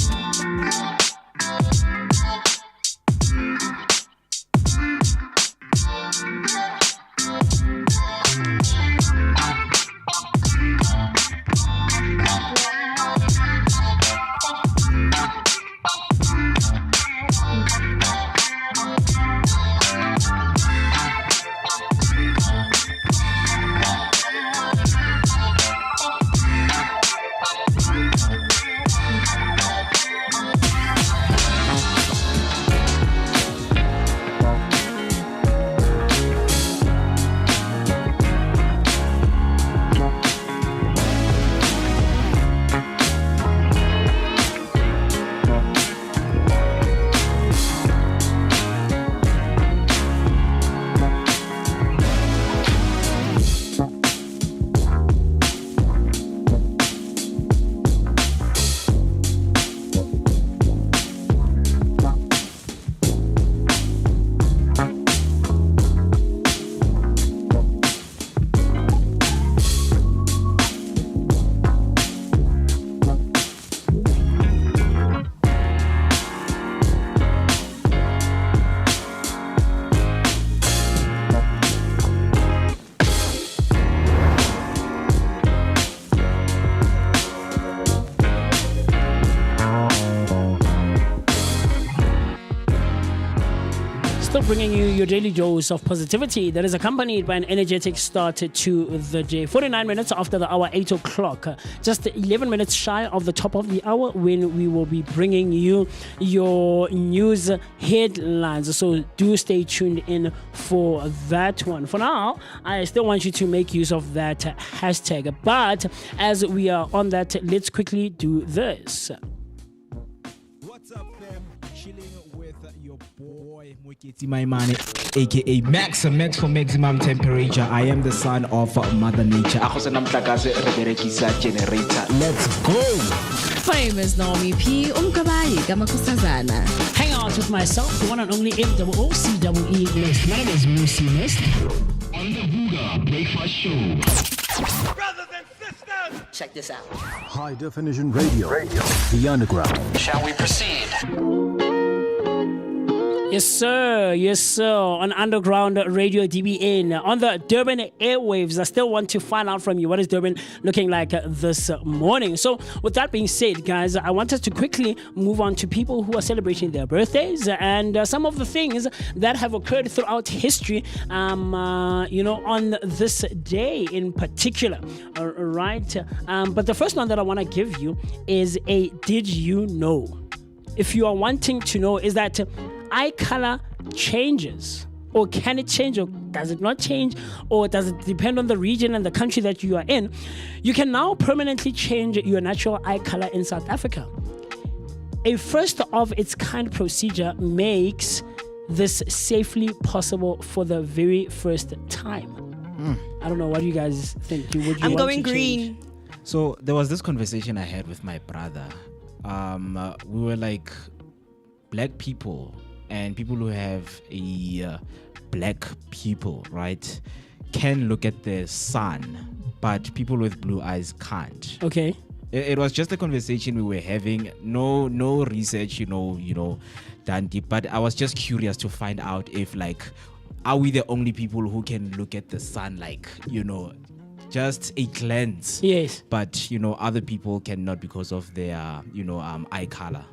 bringing you your daily dose of positivity that is accompanied by an energetic start to the day. 49 minutes after the hour, 8 o'clock. Just 11 minutes shy of the top of the hour when we will be bringing you your news headlines. So do stay tuned in for that one. For now, I still want you to make use of that hashtag. But as we are on that, let's quickly do this. What's up, fam? Chilling with your boy Moeketsi, my man, aka Max for maximum temperature. I am the son of Mother Nature. Let's go. Famous Naomi P. Umkabayi Gamakusazana. Hang out with myself, the one and only MOOCEE Mist. My name is Moocee Mist. On the Vooka Breakfast Show. Brothers and sisters, Check this out. High definition radio. The underground. shall we proceed? Yes, sir. Yes, sir. On Underground Radio DBN. On the Durban airwaves, I still want to find out from you what is Durban looking like this morning. So, with that being said, guys, I want us to quickly move on to people who are celebrating their birthdays and some of the things that have occurred throughout history, on this day in particular. All right. But the first one that I want to give you is a did you know? If you are wanting to know, is that eye color changes, or can it change, or does it not change, or does it depend on the region and the country that you are in? You can now permanently change your natural eye color in South Africa. A first of its kind procedure makes this safely possible for the very first time. I don't know, what do you guys think? Would you I'm want going to green. change? So there was this conversation I had with my brother. We were like, black people and people who have a black people, right, can look at the sun, but people with blue eyes can't. Okay. It was just a conversation we were having. No research, done deep. But I was just curious to find out if, like, are we the only people who can look at the sun, like, just a glance? Yes. But other people cannot because of their eye color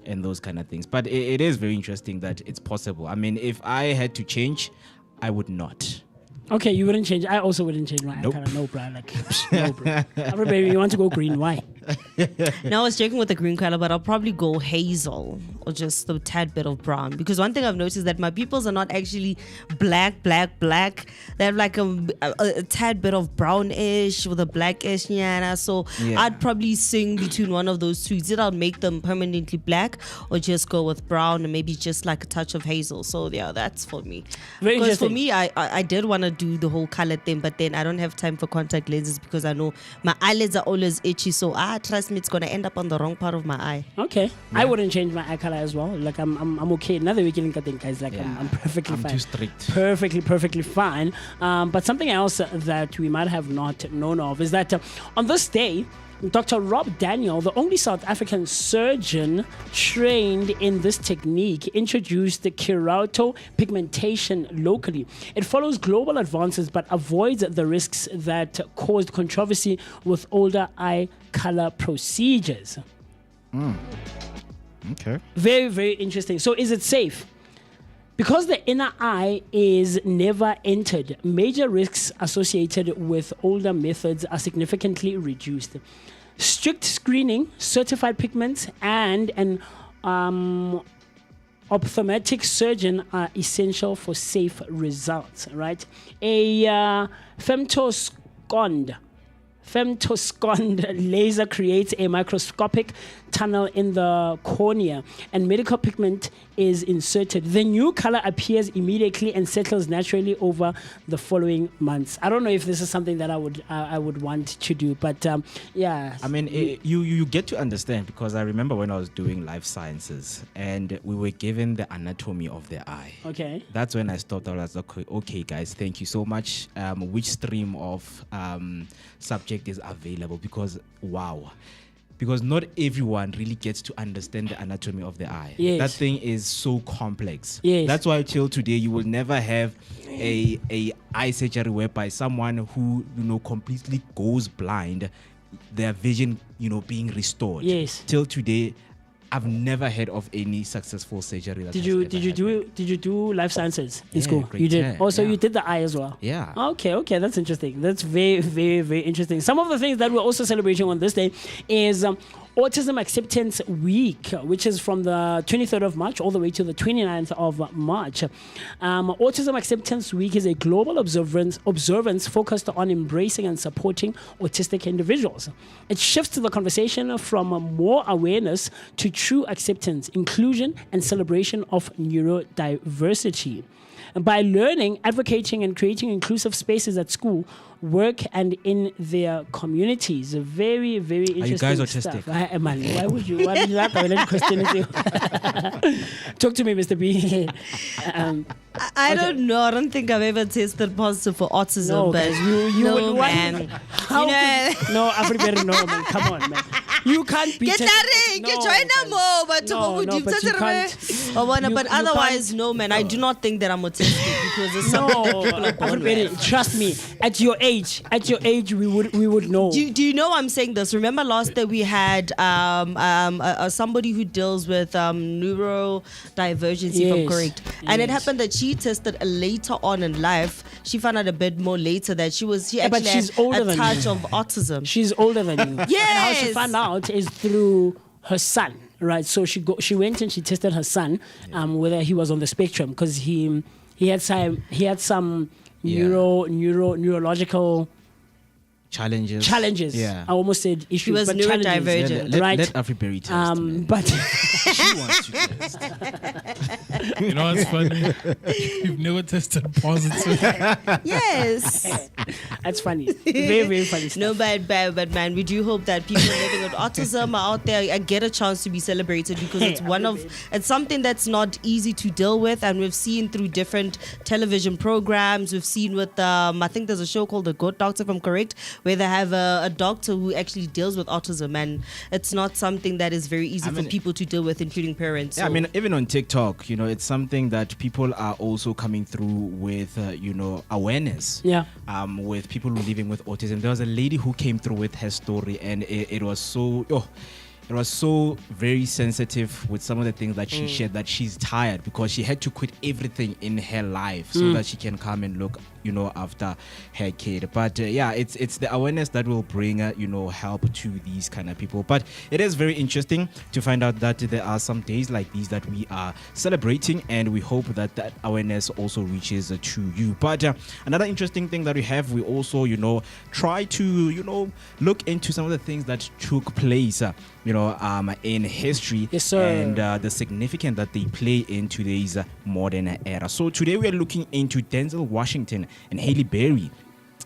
and those kind of things. But it is very interesting that it's possible. I mean, if I had to change, I would not. Okay, you wouldn't change. I also wouldn't change my eye color. No, bro. Like, no, bro. Everybody, you want to go green? Why? Now I was joking with the green color, but I'll probably go hazel or just a tad bit of brown. Because one thing I've noticed is that my pupils are not actually black. They have like a tad bit of brownish with a blackish nyana. So Yeah. I'd probably swing between one of those two. Either I'll make them permanently black or just go with brown and maybe just like a touch of hazel. So yeah, that's for me. Very Because for interesting. me, I did want to do the whole color thing, but then I don't have time for contact lenses because I know my eyelids are always itchy. So trust me, it's gonna end up on the wrong part of my eye. Okay, I wouldn't change my eye color as well. Like I'm okay. Another weekend, I think, guys. Like I'm perfectly fine. Too strict. Perfectly fine. But something else that we might have not known of is that on this day, Dr. Rob Daniel, the only South African surgeon trained in this technique, introduced the keratosis pigmentation locally. It follows global advances but avoids the risks that caused controversy with older eye color procedures. Okay. Very, very interesting. So is it safe? Because the inner eye is never entered, major risks associated with older methods are significantly reduced. Strict screening, certified pigments, and an ophthalmic surgeon are essential for safe results, right? A femtoscond laser creates a microscopic tunnel in the cornea and medical pigment is inserted. The new color appears immediately and settles naturally over the following months. I don't know if this is something that I would want to do, but yeah. I mean, you get to understand, because I remember when I was doing life sciences and we were given the anatomy of the eye. Okay. That's when I stopped. I was like, okay, guys, thank you so much. Which stream of subject is available? Because wow. Because not everyone really gets to understand the anatomy of the eye. Yes. That thing is so complex. Yes. That's why till today you will never have a eye surgery whereby someone who completely goes blind, their vision being restored. Yes. Till today, I've never heard of any successful surgery. That Did you do life sciences in school? grade You did. 10, Also, yeah. you did the eye as well. Yeah. Okay, that's interesting. That's very, very, very interesting. Some of the things that we're also celebrating on this day is Autism Acceptance Week, which is from the 23rd of March all the way to the 29th of March. Autism Acceptance Week is a global observance focused on embracing and supporting autistic individuals. It shifts the conversation from more awareness to true acceptance, inclusion, and celebration of neurodiversity. And by learning, advocating, and creating inclusive spaces at school, work, and in their communities. Very, very interesting. Are you guys stuff. autistic? Man, why would you laugh? I will question it. Talk to me, Mr. B. I don't know. I don't think I've ever tested positive for autism. No, but guys, you no, would man. How no, Afriberry, no, man. Come on, man. You can't be Get that in. Get join them more. But but otherwise, no, man. I do not think that I'm autistic because it's something that people are born with. Trust me. At your age, we would know. Do you know I'm saying this? Remember last day we had somebody who deals with neurodivergency, if I'm correct, and it happened that she tested later on in life. She found out a bit more later that she actually had a touch of autism. She's older than you. Yes. And how she found out is through her son, right? So she went and she tested her son whether he was on the spectrum because he had some neurological challenges. Yeah. I almost said issues. He was but neurodivergent. right? Let Afriberry test. But She wants to test. You know what's funny? You've never tested positive. Yes. That's funny. Very, very funny stuff. No, but man, we do hope that people living with autism are out there and get a chance to be celebrated because it's something that's not easy to deal with, and we've seen through different television programs. We've seen with I think there's a show called The Good Doctor, if I'm correct, where they have a doctor who actually deals with autism, and it's not something that is very easy for people to deal with, including parents. Yeah, so. I mean, even on TikTok, it's something that people are also coming through with, awareness. Yeah. With people living with autism. There was a lady who came through with her story, and it was so... It was so very sensitive with some of the things that she shared, that she's tired because she had to quit everything in her life so that she can come and look, after her kid. But it's the awareness that will bring, help to these kind of people. But it is very interesting to find out that there are some days like these that we are celebrating, and we hope that awareness also reaches to you. But another interesting thing that we have, we also, try to, look into some of the things that took place, in history. Yes, sir. And the significance that they play in today's modern era. So today we are looking into Denzel Washington and Halle Berry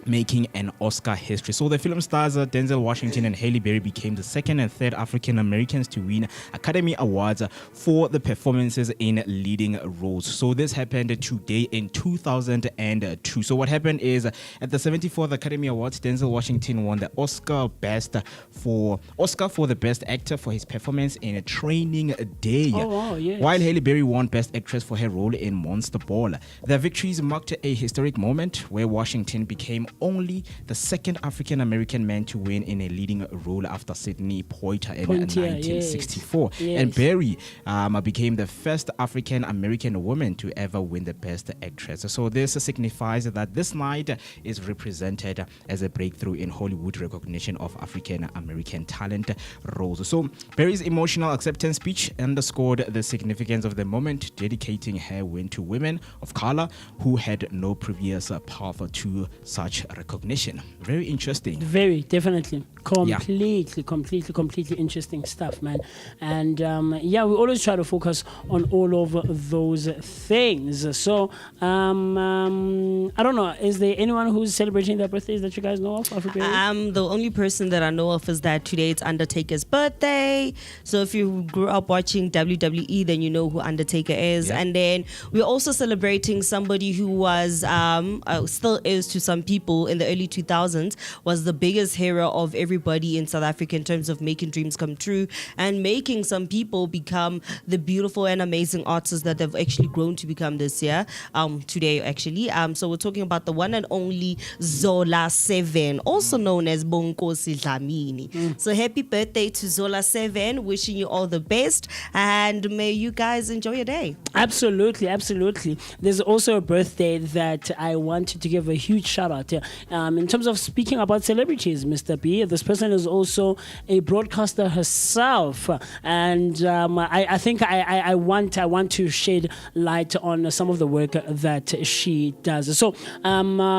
making an Oscar history. So the film stars Denzel Washington and Halle Berry became the second and third African Americans to win Academy Awards for the performances in leading roles. So this happened today in 2002. So what happened is at the 74th Academy Awards, Denzel Washington won the Oscar for the Best Actor for his performance in Training Day. Oh, wow, yes. While Halle Berry won Best Actress for her role in Monster Ball. Their victories marked a historic moment where Washington became only the second African American man to win in a leading role after Sidney Poitier in 1964. Yes. And Berry became the first African American woman to ever win the Best Actress. So this signifies that this night is represented as a breakthrough in Hollywood recognition of African American talent roles. So Berry's emotional acceptance speech underscored the significance of the moment, dedicating her win to women of color who had no previous path to such recognition. Very interesting. Very, definitely. Completely interesting stuff, man. And we always try to focus on all of those things. So, I don't know, is there anyone who's celebrating their birthdays that you guys know of? The only person that I know of is that today it's Undertaker's birthday. So if you grew up watching WWE, then you know who Undertaker is. Yeah. And then we're also celebrating somebody who was, still is to some people, people in the early 2000s was the biggest hero of everybody in South Africa in terms of making dreams come true and making some people become the beautiful and amazing artists that they've actually grown to become this year, today actually. So we're talking about the one and only Zola 7, also known as Bonkosi Dlamini. So happy birthday to Zola 7, wishing you all the best, and may you guys enjoy your day. Absolutely, absolutely. There's also a birthday that I wanted to give a huge shout out to. In terms of speaking about celebrities, Mr. B, this person is also a broadcaster herself, and I think I want to shed light on some of the work that she does. So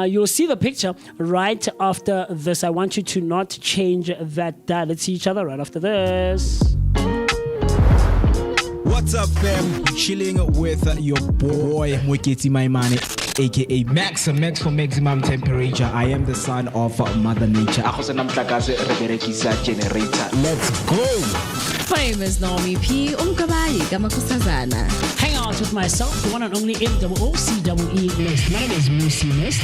you'll see the picture right after this. I want you to not change that. Let's see each other right after this. What's up, fam? Chilling with your boy Moeketsi, my man, aka Max for maximum temperature. I am the son of Mother Nature. Let's go. Famous Naomi P. Umkabayi Gamakosazana. Hang out with myself, the one and only MOOCEE list. My name is Moocee List.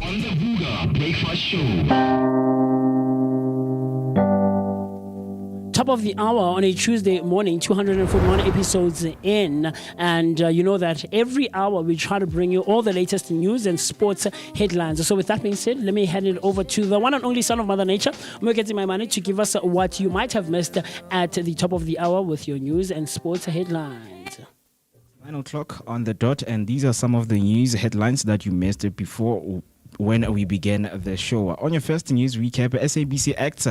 On the Vooka Breakfast Show. Top of the hour on a Tuesday morning, 241 episodes in, and you know that every hour we try to bring you all the latest news and sports headlines. So with that being said, let me hand it over to the one and only son of Mother Nature, Moeketsi, my man, to give us what you might have missed at the top of the hour with your news and sports headlines. 9 o'clock on the dot, and these are some of the news headlines that you missed before when we began the show. On your first news recap, SABC acts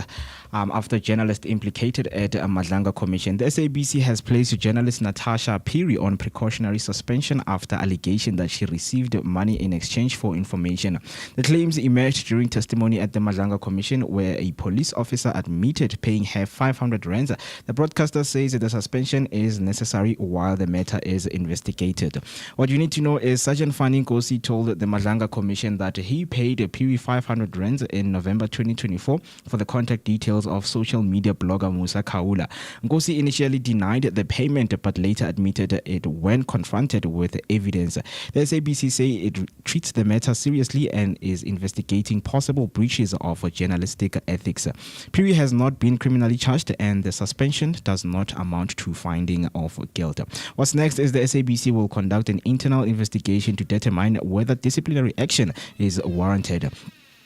after journalist implicated at a Madlanga Commission. The SABC has placed journalist Natasha Phiri on precautionary suspension after allegation that she received money in exchange for information. The claims emerged during testimony at the Madlanga Commission, where a police officer admitted paying her 500 rands. The broadcaster says the suspension is necessary while the matter is investigated. What you need to know is Sergeant Fanny Nkosi told the Madlanga Commission that he paid Phiri 500 rands in November 2024 for the contact details of social media blogger Musa Kaula. Nkosi initially denied the payment but later admitted it when confronted with evidence. The SABC say it treats the matter seriously and is investigating possible breaches of journalistic ethics. Phiri has not been criminally charged and the suspension does not amount to finding of guilt. What's next is the SABC will conduct an internal investigation to determine whether disciplinary action is warranted.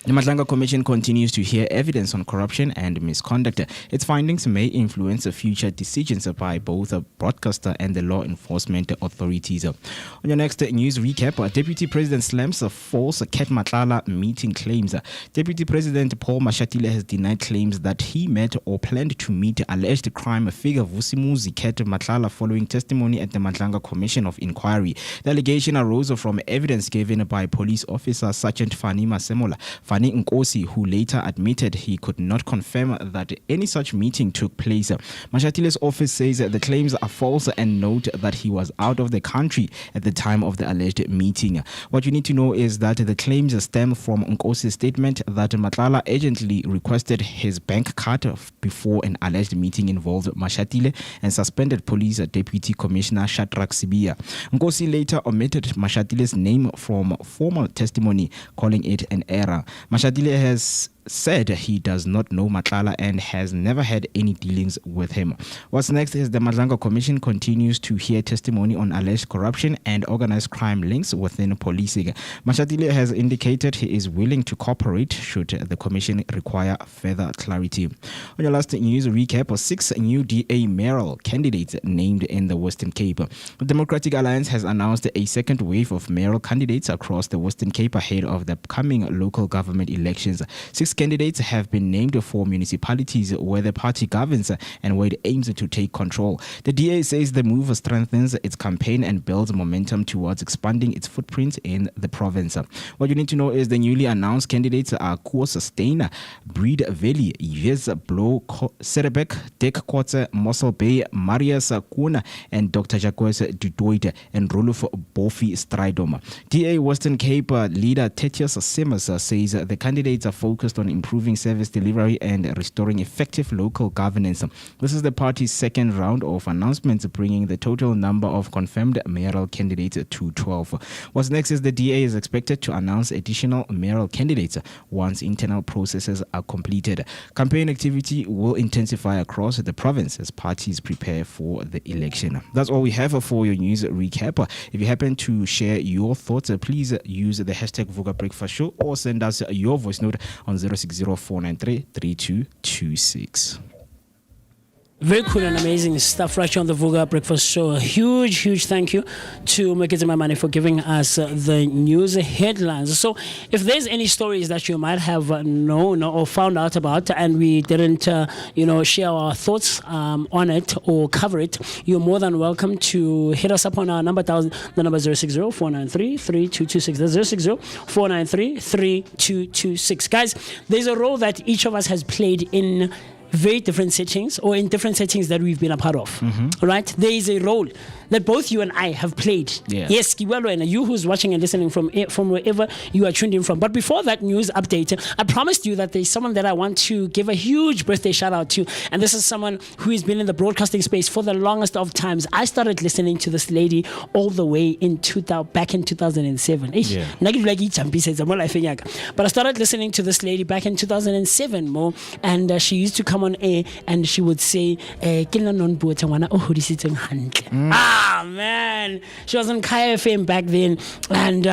The Madlanga Commission continues to hear evidence on corruption and misconduct. Its findings may influence future decisions by both the broadcaster and the law enforcement authorities. On your next news recap, Deputy President slams false Ket Matlala meeting claims. Deputy President Paul Mashatile has denied claims that he met or planned to meet alleged crime figure Vusimuzi Ket Matlala following testimony at the Madlanga Commission of Inquiry. The allegation arose from evidence given by police officer Sergeant Fani Masemola Fani Nkosi, who later admitted he could not confirm that any such meeting took place. Mashatile's office says the claims are false and note that he was out of the country at the time of the alleged meeting. What you need to know is that the claims stem from Nkosi's statement that Matlala urgently requested his bank card before an alleged meeting involved Mashatile and suspended police deputy commissioner Shatrak Sibia. Nkosi later omitted Mashatile's name from formal testimony, calling it an error. Mashatile has said he does not know Matlala and has never had any dealings with him. What's next is the Madlanga Commission continues to hear testimony on alleged corruption and organized crime links within policing. Mashatile has indicated he is willing to cooperate should the commission require further clarity. On your last news recap, 6 new DA mayoral candidates named in the Western Cape. The Democratic Alliance has announced a second wave of mayoral candidates across the Western Cape ahead of the upcoming local government elections. 6 candidates have been named for municipalities where the party governs and where it aims to take control. The DA says the move strengthens its campaign and builds momentum towards expanding its footprint in the province. What you need to know is the newly announced candidates are Kuo Sustain, Breed Valley, Yves Blow, Serebek, Dek Kotze, Mossel Bay, Marius Kuna, and Dr. Jacques Dudoit and Rolf Bofi Stridom. DA Western Cape leader Tetius Simmers says the candidates are focused on on improving service delivery and restoring effective local governance. This is the party's second round of announcements, bringing the total number of confirmed mayoral candidates to 12. What's next is the DA is expected to announce additional mayoral candidates once internal processes are completed. Campaign activity will intensify across the province as parties prepare for the election. That's all we have for your news recap. If you happen to share your thoughts, please use the hashtag Vooka Breakfast Show or send us your voice note on 060-493-3226. Very cool and amazing stuff right here on the Vooka Breakfast Show. A huge thank you to Moeketsi for giving us the news headlines. So if there's any stories that you might have known or found out about and we didn't, share our thoughts on it or cover it, you're more than welcome to hit us up on our number, the number 060-493-3226. That's 060-493-3226. Guys, there's a role that each of us has played in very different settings or in different settings that we've been a part of, right? There is a role that both you and I have played. Yeah. Yes, Kiwelo, and you who's watching and listening from wherever you are tuned in from. But before that news update, I promised you that there's someone that I want to give a huge birthday shout out to. And this is someone who has been in the broadcasting space for the longest of times. I started listening to this lady all the way back in 2007. Yeah. But I started listening to this lady back in 2007, Mo, and she used to come on air and she would say, Ah man, she was on Kaya FM back then, and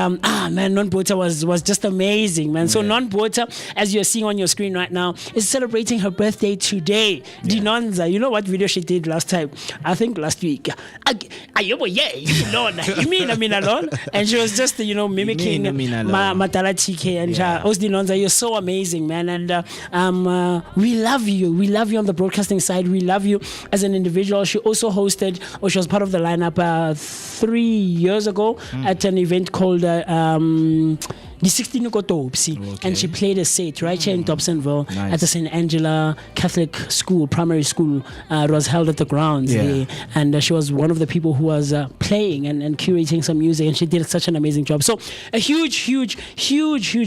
man, Non-Bota was just amazing, man. So Non-Bota, as you're seeing on your screen right now, is celebrating her birthday today. Dinonza, you know what video she did last time? I think last week. And she was just mimicking Matala TK and Dinonza. You're so amazing, man, and we love you. We love you on the broadcasting side. We love you as an individual. She also hosted, or she was part of the lineup 3 years ago at an event called the 16 Ukotopsi, and she played a set right here in Dobsonville at the St. Angela Catholic School, primary school. It was held at the grounds there, and she was one of the people who was playing and curating some music, and she did such an amazing job. So a huge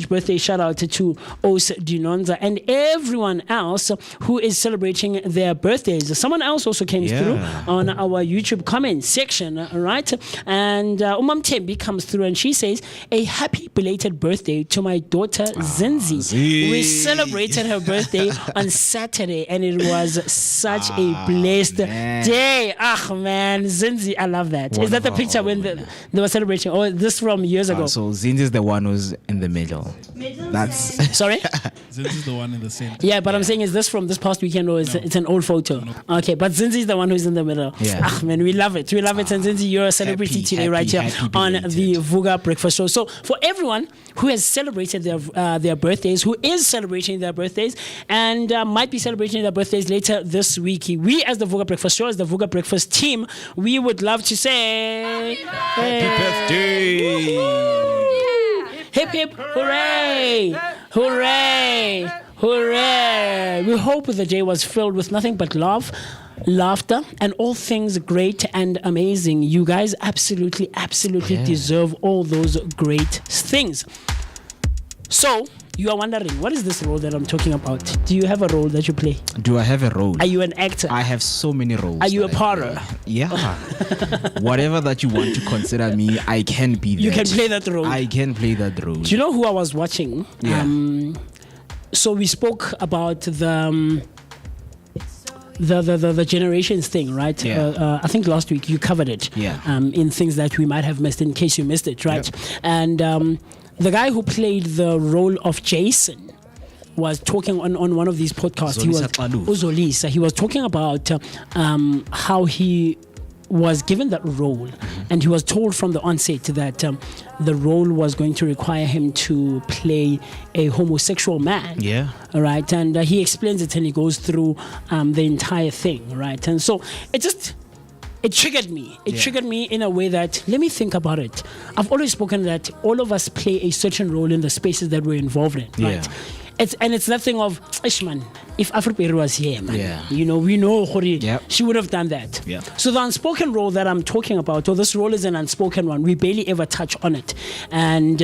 birthday shout out to Os Dinonza and everyone else who is celebrating their birthdays. Someone else also came through on our YouTube comment section, right? And Umam Tembi comes through and she says, a happy belated birthday to my daughter Zinzi. We celebrated her birthday on Saturday and it was such a blessed day. Man, Zinzi, I love that. Wonderful. Is that the picture when they were celebrating? Or this from years ago? So Zinzi is the one who's in the middle. That's sorry? Zinzi is the one in the center. Yeah, but I'm saying, is this from this past weekend or it's an old photo? No. Okay, but Zinzi is the one who's in the middle. Man, we love it. We love it. And Zinzi, you're a celebrity today right here on the Vooka Breakfast Show. So for everyone who has celebrated their birthdays, who is celebrating their birthdays, and might be celebrating their birthdays later this week, we as the Vooka Breakfast Show, as the Vooka Breakfast team, we would love to say happy birthday! Hip hip hooray! Hooray! Hooray! We hope the day was filled with nothing but love, laughter, and all things great and amazing. You guys absolutely deserve all those great things. So, you are wondering, what is this role that I'm talking about? Do you have a role that you play? Do I have a role? Are you an actor? I have so many roles. Are you a parlor? Yeah. Whatever that you want to consider me, I can be that. You can play that role? I can play that role. Do you know who I was watching? Yeah. So we spoke about the generations thing, right? Yeah. I think last week you covered it. Yeah. In things that we might have missed in case you missed it, right? Yep. And the guy who played the role of Jason was talking on one of these podcasts. Uzolisa. He was talking about how he was given that role, and he was told from the onset that the role was going to require him to play a homosexual man. Yeah. Right. And he explains it and he goes through the entire thing. Right. And so it triggered me. It triggered me in a way that, let me think about it. I've always spoken that all of us play a certain role in the spaces that we're involved in. Right. It's that thing of, man, if Afriberry was here, man, we know she would have done that. Yeah. So the unspoken role that I'm talking about, or this role is an unspoken one, we barely ever touch on it. And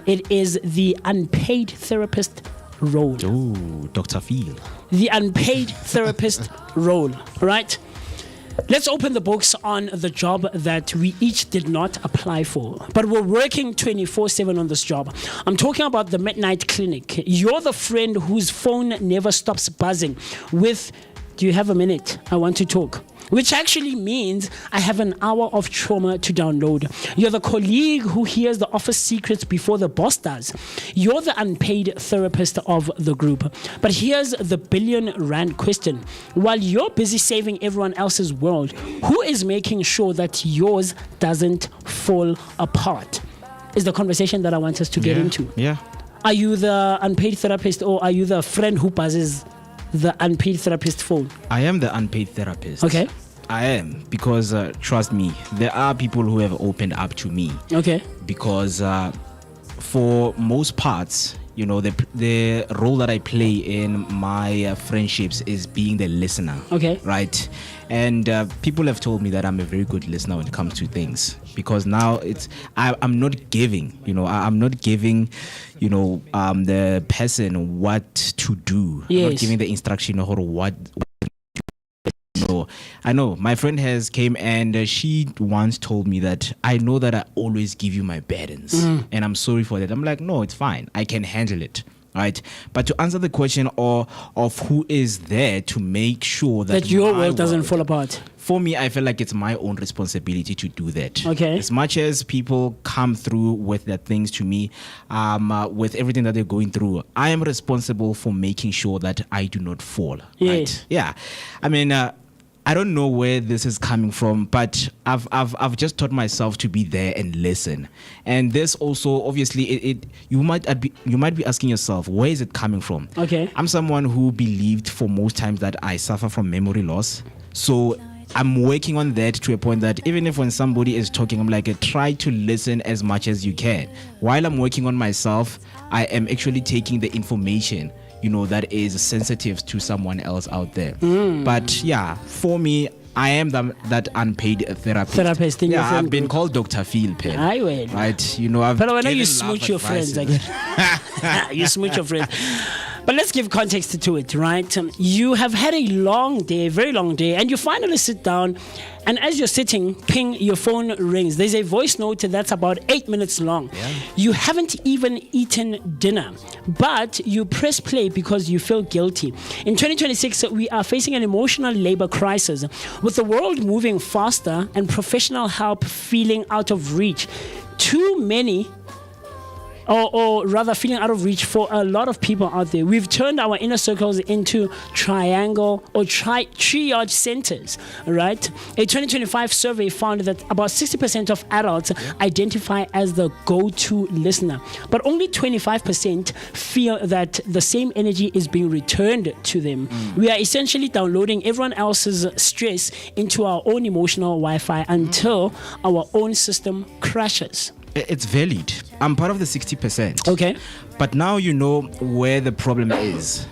it is the unpaid therapist role. Oh, Dr. Phil. The unpaid therapist role, right? Let's open the books on the job that we each did not apply for, but we're working 24/7 on this job. I'm talking about the Midnight Clinic. You're the friend whose phone never stops buzzing with, do you have a minute? I want to talk. Which actually means I have an hour of trauma to download. You're the colleague who hears the office secrets before the boss does. You're the unpaid therapist of the group. But here's the billion-rand question. While you're busy saving everyone else's world, who is making sure that yours doesn't fall apart? Is the conversation that I want us to get into. Yeah. Are you the unpaid therapist, or are you the friend who buzzes the unpaid therapist phone? I am the unpaid therapist. Okay. I am, because trust me, there are people who have opened up to me. Okay. Because for most parts, you know, the role that I play in my friendships is being the listener. Okay. Right. And people have told me that I'm a very good listener when it comes to things, because now I'm not giving, I'm not giving, the person what to do. Yes. I'm not giving the instruction or what. I know my friend has came and she once told me that I know that I always give you my burdens and I'm sorry for that. I'm like, no, it's fine. I can handle it. Right. But to answer the question of who is there to make sure that your world doesn't fall apart. For me, I feel like it's my own responsibility to do that. Okay. As much as people come through with their things to me, with everything that they're going through, I am responsible for making sure that I do not fall. Yes. Right? Yeah. I mean, I don't know where this is coming from, but I've just taught myself to be there and listen. And this also, obviously, you might be asking yourself, where is it coming from? Okay. I'm someone who believed for most times that I suffer from memory loss. So I'm working on that to a point that even if when somebody is talking, I'm like, try to listen as much as you can. While I'm working on myself, I am actually taking the information that is sensitive to someone else out there. But yeah, for me, I am that unpaid therapist. In your I've friend been group. called Dr. Phil, Pen. I will. Right, I've But when given you love smooch your friends, advices. you smooch your friends. But let's give context to it, right? You have had a long day, very long day, and you finally sit down, and as you're sitting, ping, your phone rings. There's a voice note that's about 8 minutes long. Yeah. You haven't even eaten dinner, but you press play because you feel guilty. In 2026, we are facing an emotional labor crisis, with the world moving faster and professional help feeling out of reach. Too many, or rather feeling out of reach for a lot of people out there. We've turned our inner circles into triangle or triage centers, right? A 2025 survey found that about 60% of adults identify as the go-to listener, but only 25% feel that the same energy is being returned to them. We are essentially downloading everyone else's stress into our own emotional Wi-Fi until our own system crashes. It's valid. I'm part of the 60%. Okay. But now you know where the problem is.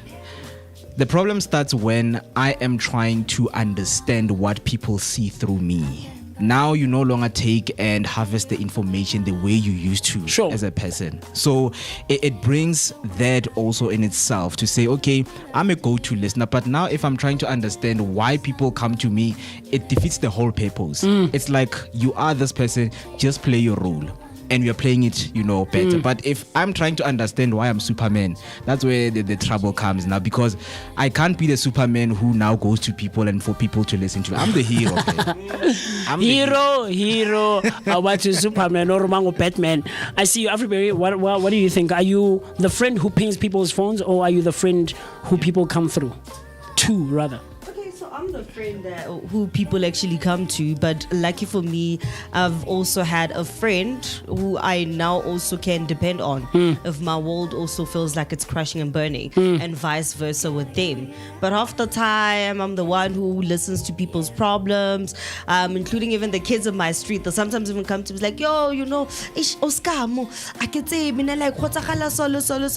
The problem starts when I am trying to understand what people see through me. Now you no longer take and harvest the information the way you used to as a person. So it brings that also in itself to say, okay, I'm a go-to listener, but now if I'm trying to understand why people come to me, it defeats the whole purpose. It's like you are this person, just play your role. And we are playing it, better. But if I'm trying to understand why I'm Superman, that's where the trouble comes now, because I can't be the Superman who now goes to people and for people to listen to. I'm the hero. I'm hero. What is Superman or Mango Batman? I see you, Afriberry. What do you think? Are you the friend who pings people's phones, or are you the friend who people come through to, rather? I'm the friend who people actually come to, but lucky for me, I've also had a friend who I now also can depend on if my world also feels like it's crashing and burning, and vice versa with them. But half the time, I'm the one who listens to people's problems, including even the kids on my street. They sometimes even come to me like, yo, ish Oscar, I can say, like,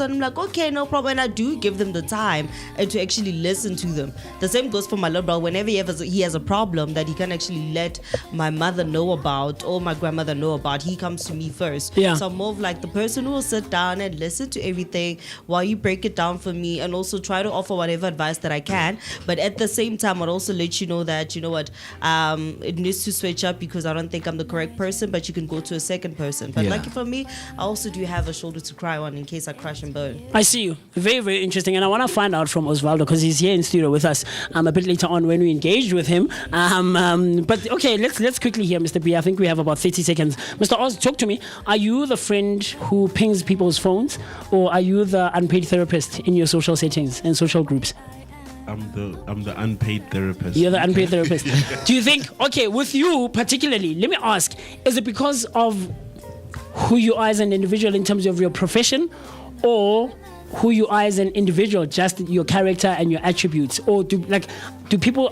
I'm like, okay, no problem. And I do give them the time and to actually listen to them. The same goes for my little brother well, whenever he has a problem that he can actually let my mother know about or my grandmother know about, he comes to me first. Yeah. So I'm more of like the person who will sit down and listen to everything while you break it down for me, and also try to offer whatever advice that I can. But at the same time, I'll also let you know that, you know what, it needs to switch up because I don't think I'm the correct person, but you can go to a second person. But lucky for me, I also do have a shoulder to cry on in case I crash and burn. I see you. Very, very interesting. And I want to find out from Osvaldo, because he's here in studio with us a bit later on when we engaged with him. But okay, let's quickly hear Mr. B. I think we have about 30 seconds. Mr. Oz, talk to me. Are you the friend who pings people's phones, or are you the unpaid therapist in your social settings and social groups? I'm the unpaid therapist. You're the unpaid therapist. Do you think, okay, with you particularly, let me ask, is it because of who you are as an individual in terms of your profession, or who you are as an individual, just your character and your attributes? Or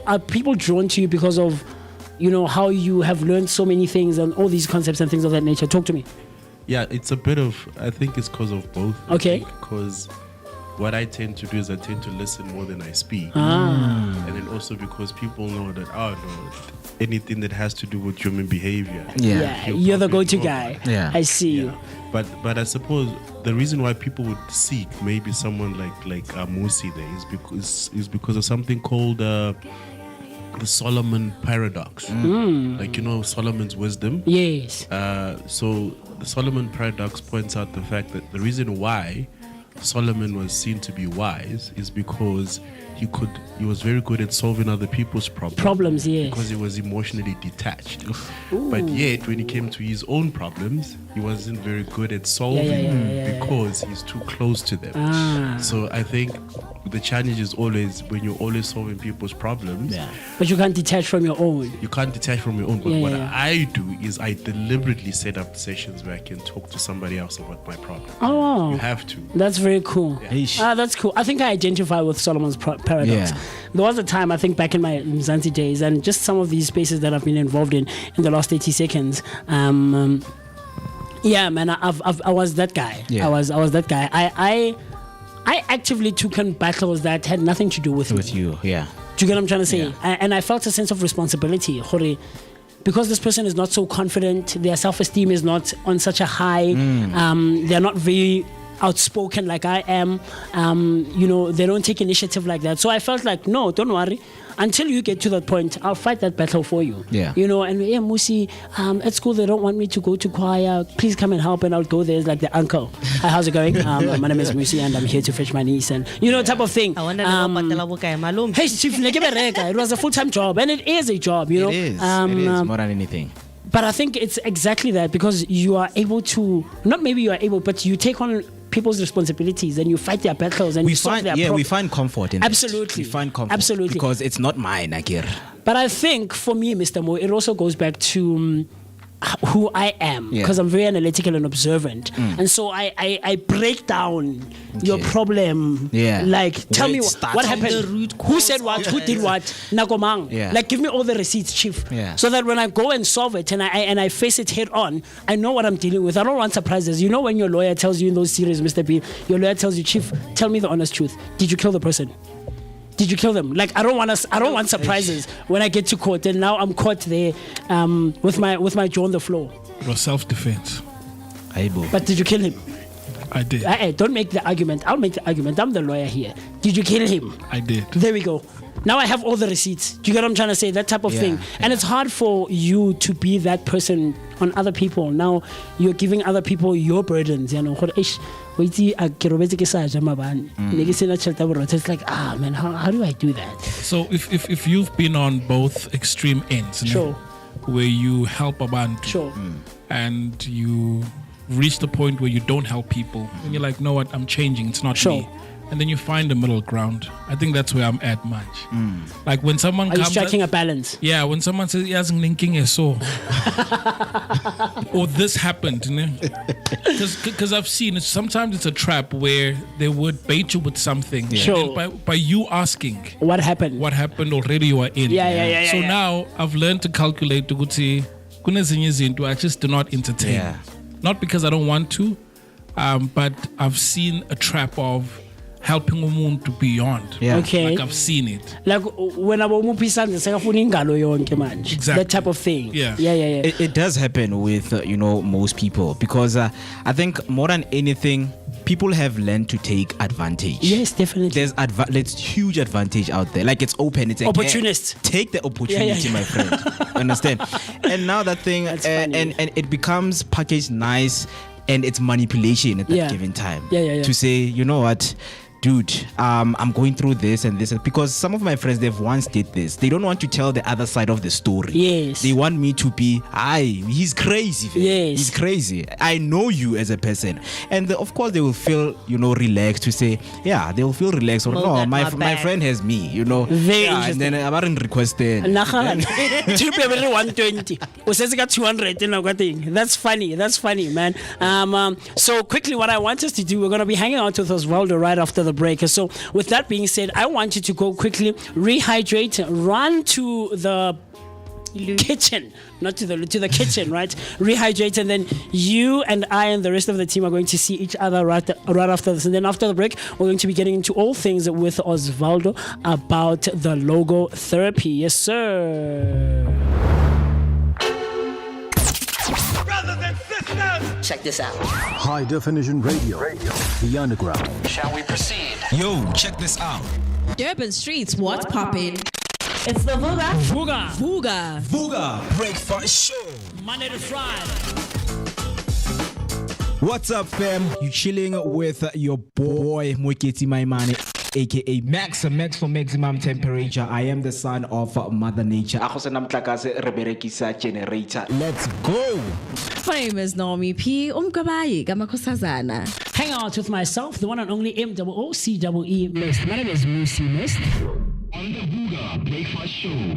are people drawn to you because of, you know, how you have learned so many things and all these concepts and things of that nature? Talk to me. Yeah, it's a bit of, I think it's because of both. Okay. Because what I tend to do is I tend to listen more than I speak. And then also because people know that, anything that has to do with human behavior. Yeah, you're the go-to guy. Yeah. I see you. But I suppose the reason why people would seek maybe someone like Moocee there is because of something called the Solomon paradox. Like, you know, Solomon's wisdom. Yes. So the Solomon paradox points out the fact that the reason why Solomon was seen to be wise is because he was very good at solving other people's problems. Yes. Because he was emotionally detached. But yet, when it came to his own problems, he wasn't very good at solving them because he's too close to them. So I think the challenge is always when you're always solving people's problems. Yeah. But you can't detach from your own. You can't detach from your own. But what I do is I deliberately set up sessions where I can talk to somebody else about my problem. Oh. You have to. That's very cool. Yeah. That's cool. I think I identify with Solomon's paradox. Yeah. There was a time, I think, back in my Mzansi days, and just some of these spaces that I've been involved in the last 80 seconds. Yeah, man, I was that guy. Yeah. I was that guy. I actively took on battles that had nothing to do with me. You. Yeah. Do you get what I'm trying to say? Yeah. And I felt a sense of responsibility, because this person is not so confident, their self-esteem is not on such a high, they're not very outspoken like I am, you know, they don't take initiative like that. So I felt like, no, don't worry. Until you get to that point, I'll fight that battle for you. Yeah. You know, and Moocee, at school they don't want me to go to choir. Please come and help, and I'll go there like the uncle. Hi, how's it going? My name is Moocee, and I'm here to fetch my niece, and you know, type of thing. I wonder hey, chief, it was a full-time job, and it is a job, you know. It is more than anything. But I think it's exactly that, because you are able to, not maybe you are able, but you take on people's responsibilities and you fight their battles and solve their problems. We find comfort in Absolutely. We find comfort. Absolutely. Because it's not mine, Akir. But I think for me, Mr. Mo, it also goes back to who I am, because I'm very analytical and observant. And so I break down your problem. Like, tell me what happened, who said what, who did what, Nakomang. Like, give me all the receipts, chief. So that when I go and solve it and I face it head on, I know what I'm dealing with. I don't want surprises. You know, when your lawyer tells you in those series, Mr. B, your lawyer tells you, chief, tell me the honest truth. Did you kill the person? Did you kill them? Like, I don't want surprises when I get to court, and now I'm caught there with my jaw on the floor. It was self-defense. But did you kill him? I did. Don't make the argument. I'll make the argument. I'm the lawyer here. Did you kill him? I did. There we go. Now I have all the receipts. Do you get what I'm trying to say? That type of thing. And it's hard for you to be that person on other people. Now you're giving other people your burdens. You know, it's like, man, how do I do that? So if you've been on both extreme ends, where you help abantu, and you reach the point where you don't help people, and you're like, no, what, I'm changing, it's not me. And then you find a middle ground. I think that's where I'm at much. Like when someone comes... Are you striking a balance? Yeah, when someone says, yes, linking a so. Or this happened. Because I've seen it. Sometimes it's a trap where they would bait you with something. And by you asking... What happened? What happened already you are in. So now I've learned to calculate to go to... I just do not entertain. Not because I don't want to, but I've seen a trap of... helping umuntu beyond. Yeah. Okay. Like I've seen it. Like when abomuphisana sekafuna ingalo yonke manje. Exactly. That type of thing. Yeah. It does happen with most people, because I think more than anything, people have learned to take advantage. Yes, definitely. There's huge advantage out there. Like, it's open. It's opportunist. Take the opportunity, my friend. Understand? And now that thing, and it becomes packaged nice, and it's manipulation at that given time. To say, you know what, dude, I'm going through this and this, because some of my friends, they've once did this. They don't want to tell the other side of the story. Yes. They want me to be, he's crazy. Yes. He's crazy. I know you as a person. And of course, they will feel, relaxed to say, they will feel relaxed. Or, no, my friend has me, Very And then I'm not requesting. 120. Usese ka 200 in our thing. That's funny, man. So quickly, what I want us to do, we're going to be hanging out with Osvaldo right after the break. So with that being said, I want you to go quickly, rehydrate, run to the kitchen, not to the kitchen, right? Rehydrate, and then you and I and the rest of the team are going to see each other right after this. And then after the break, we're going to be getting into all things with Osvaldo about the logo therapy. Yes, sir. Brothers and sisters, check this out. High definition radio. The underground. Shall we proceed? Yo, check this out. Durban Streets, what's poppin'? It's the Vooka Breakfast Show. Monday to Friday. What's up, fam? You chilling with your boy Moeketsi, my man, aka Max for maximum temperature. I am the son of Mother Nature. Let's go. Famous Normie P. Umkabayi Gamakosazana. Hang out with myself, the one and only MOOCEE Mist. My name is Moocee Mist. On the Vooka Breakfast Show.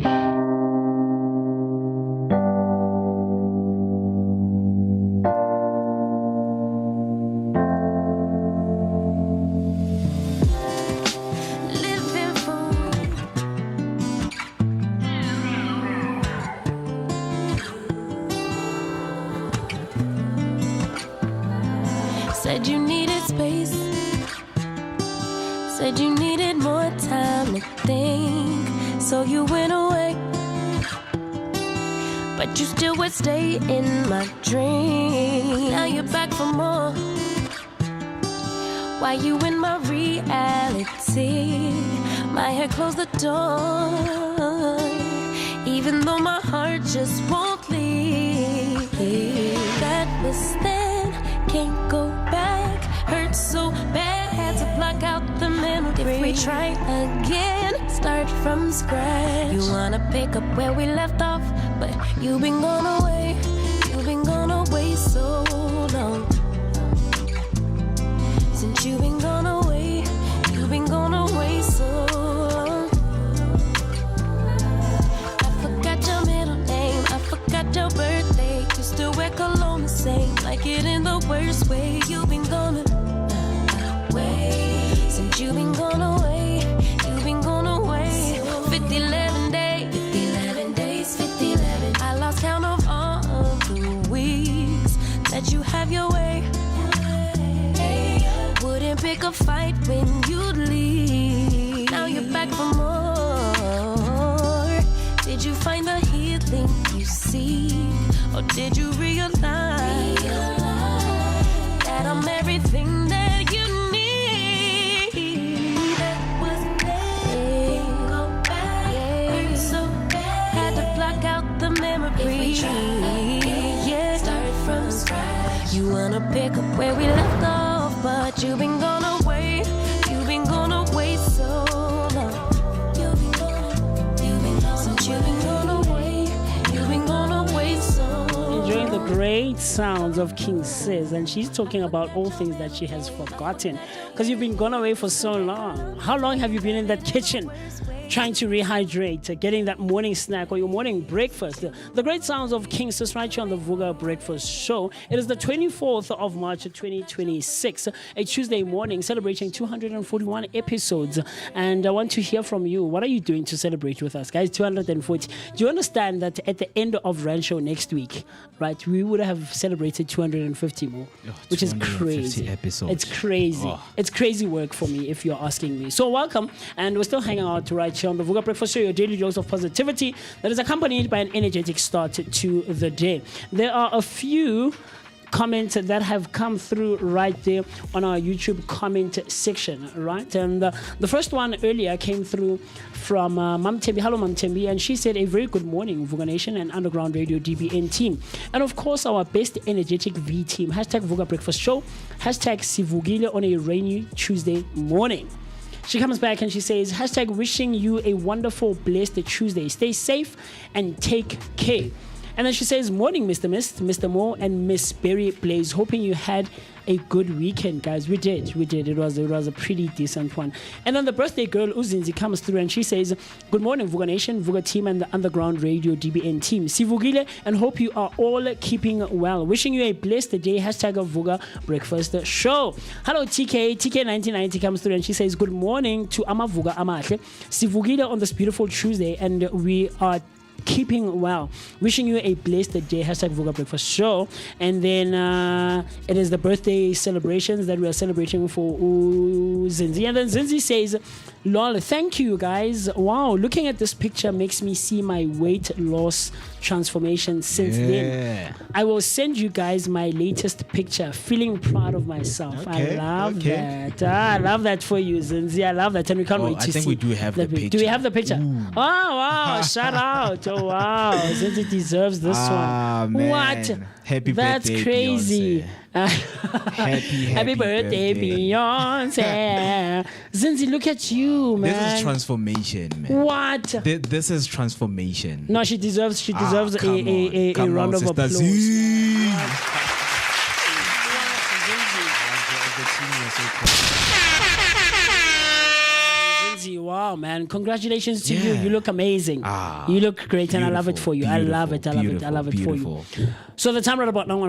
Said you needed space. Said you needed more time to think. So you went away. But you still would stay in my dream. Now you're back for more. Why you in my reality? My head closed the door. Even though my heart just won't leave. That was then, can't go back. Hurts so bad, had to block out the memory. If we try again, start from scratch. You wanna pick up where we left off, but you've been gone away. You've been gone away so long. Since you've been gone away, you've been gone away so long. I forgot your middle name, I forgot your birthday. You still wear cologne the same, like it in the worst way. You've been gone away. Since you've been gone away, you've been gone away. 50-11 days, 50-11 days, 50-11. I lost count of all of the weeks that you have your way. Wouldn't pick a fight when you'd leave. Now you're back for more. Did you find the healing you seek? Or did you realize that I'm everything that you need? That was then. Go back, hurt so bad. Had to block out the memory. Yeah, start from scratch. You wanna pick up where we left off, but you've been gone away. You've been gone away so long. You've been gone. Since you've been gone away, you've been gone away so long. Enjoying the great sounds of King Sis, and she's talking about all things that she has forgotten because you've been gone away for so long. How long have you been in that kitchen? trying to rehydrate, getting that morning snack or your morning breakfast. The great sounds of King Sis right here on the Vooka Breakfast Show. It is the 24th of March 2026, a Tuesday morning, celebrating 241 episodes. And I want to hear from you. What are you doing to celebrate with us, guys? 240. Do you understand that at the end of Rancho next week, right, we would have celebrated 250 more, which is crazy. Episodes. It's crazy. It's crazy work for me, if you're asking me. So welcome, and we're still hanging out right here on the Vooka Breakfast Show, your daily dose of positivity that is accompanied by an energetic start to the day. There are a few comments that have come through right there on our YouTube comment section, right? And the first one earlier came through from Mam Tembi. Hello, Mam Tembi. And she said, a very good morning, Vooka Nation and Underground Radio DBN team. And of course, our best energetic V team. Hashtag Vooka Breakfast Show. Hashtag Sivugile on a rainy Tuesday morning. She comes back and she says, hashtag wishing you a wonderful, blessed Tuesday. Stay safe and take care. And then she says, morning, Mr. Mist, Mr. Moore, and Miss Berry Blaze. Hoping you had a good weekend, guys. We did. It was a pretty decent one. And then the birthday girl, Uzinzi, comes through and she says, good morning, Vooka Nation, Vooka team, and the Underground Radio DBN team. Sivugile, and hope you are all keeping well. Wishing you a blessed day. Hashtag Vooka Breakfast Show. Hello, TK. TK1990 comes through and she says, good morning to Amavuga Amahle. Sivugile on this beautiful Tuesday, and we are keeping well. Wishing you a blessed day. Hashtag Vooka Breakfast Show. And then it is the birthday celebrations that we are celebrating for Zinzi. And then Zinzi says, lol, thank you guys. Wow, looking at this picture makes me see my weight loss transformation since then. I will send you guys my latest picture. Feeling proud of myself. I love that. I love that for you, Zinzi. I love that. And we can't wait to see. I think we do have the picture. Do we have the picture? Ooh. Oh, wow. Shout out. Oh, wow. Zinzi deserves this one. Man. What? Happy That's birthday, crazy. Happy birthday, Beyonce. Zinzi, look at you, man. This is transformation, man. What? This is transformation. No, she deserves a round of applause. Wow, man. Congratulations to you. You look amazing. You look great, and I love it for you. I love it for you. So the time right about now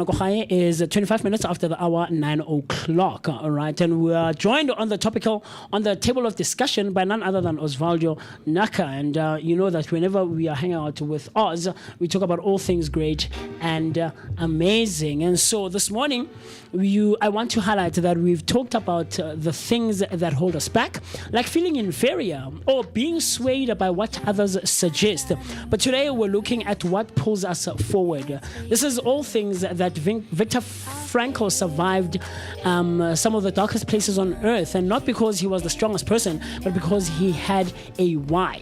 is 25 minutes after the hour, 9 o'clock. All right. And we are joined on the Topical, on the table of discussion by none other than Osvaldo Naka. And you know that whenever we are hanging out with Oz, we talk about all things great and amazing. And so this morning, I want to highlight that we've talked about the things that hold us back, like feeling inferior or being swayed by what others suggest. But today we're looking at what pulls us forward. This is all things that Viktor Frankl survived some of the darkest places on earth, and not because he was the strongest person, but because he had a why.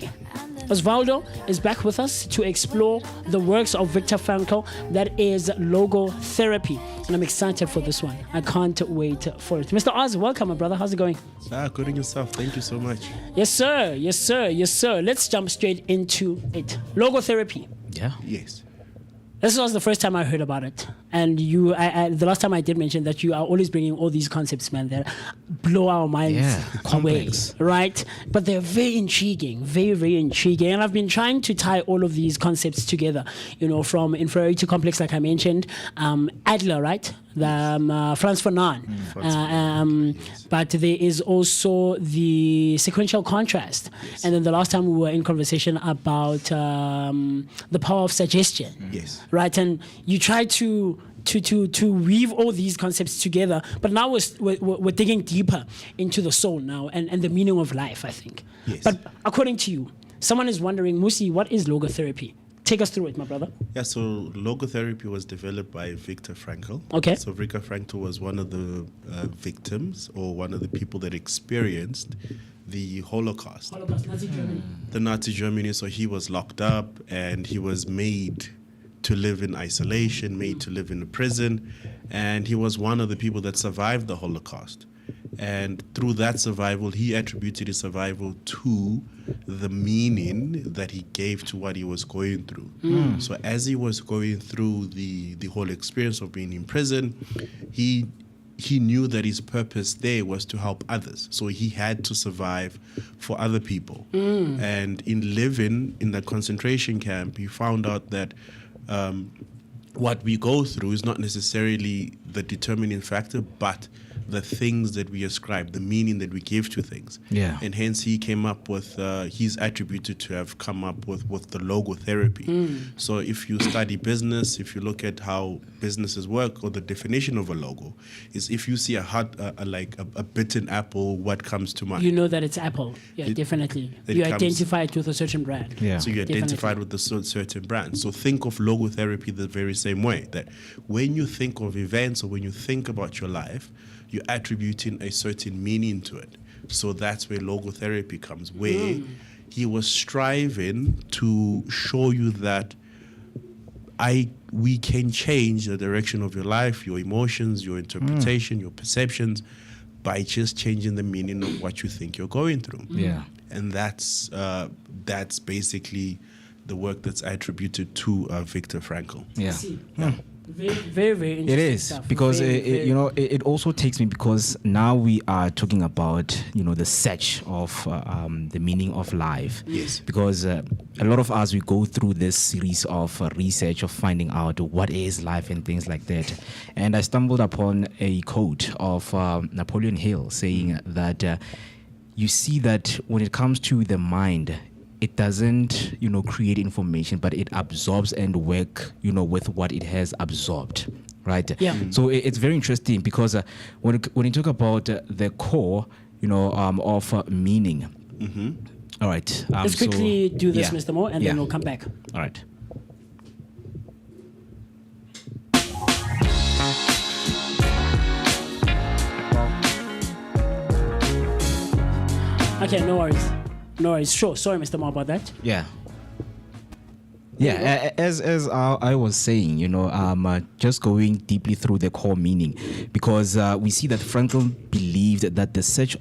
Osvaldo is back with us to explore the works of Viktor Frankl, that is logotherapy. And I'm excited for this one. I can't wait for it. Mr. Oz, welcome, my brother. How's it going? Good on yourself. Thank you so much. Yes, sir. Yes, sir. Yes, sir. Let's jump straight into it. Logotherapy. Yeah. Yes. This was the first time I heard about it. And the last time I did mention that you are always bringing all these concepts, man, that blow our minds away, right? But they're very intriguing, very, very intriguing. And I've been trying to tie all of these concepts together, from inferiority complex, like I mentioned, Adler, right? Franz Fanon. But there is also the sequential contrast. Yes. And then the last time we were in conversation about the power of suggestion. Yes. Right? And you try to weave all these concepts together, but now we're digging deeper into the soul now and the meaning of life, I think. Yes. But according to you, someone is wondering, Moocee, what is logotherapy? Take us through it, my brother. Yeah, so logotherapy was developed by Viktor Frankl. Okay. So Viktor Frankl was one of the victims, or one of the people that experienced the Holocaust. Nazi Germany. The Nazi Germany. So he was locked up and he was made to live in isolation, made to live in a prison. And he was one of the people that survived the Holocaust. And through that survival, he attributed his survival to the meaning that he gave to what he was going through. So as he was going through the whole experience of being in prison, he he knew that his purpose there was to help others. So he had to survive for other people. And in living in the concentration camp, he found out that what we go through is not necessarily the determining factor, but the things that we ascribe, the meaning that we give to things. Yeah. And hence he came up with, he's attributed to have come up with the logotherapy. So if you study business, if you look at how businesses work, or the definition of a logo, is if you see a bitten apple, what comes to mind? You know that it's Apple. Yeah, definitely. You identify it with a certain brand. Yeah. So you identified with the certain brand. So think of logotherapy the very same way, that when you think of events or when you think about your life, you're attributing a certain meaning to it. So that's where logotherapy comes, where he was striving to show you that we can change the direction of your life, your emotions, your interpretation, your perceptions, by just changing the meaning of what you think you're going through. Yeah. And that's basically the work that's attributed to Viktor Frankl. Yeah. Very, very, very interesting. It is stuff. because Very, very- it also takes me, because now we are talking about the search of the meaning of life. Yes. Because a lot of us, we go through this series of research of finding out what is life and things like that. And I stumbled upon a quote of Napoleon Hill saying that you see that when it comes to the mind, it doesn't, create information, but it absorbs and work, with what it has absorbed, right? Yeah. So it's very interesting because when you talk about the core, of meaning. All right. Let's quickly do this, Mr. Mo, and then we'll come back. All right. Okay, no worries. No worries. Sure. Sorry, Mr. Mo, about that. Yeah. Yeah, as I was saying, just going deeply through the core meaning, because we see that Frankl believed that the search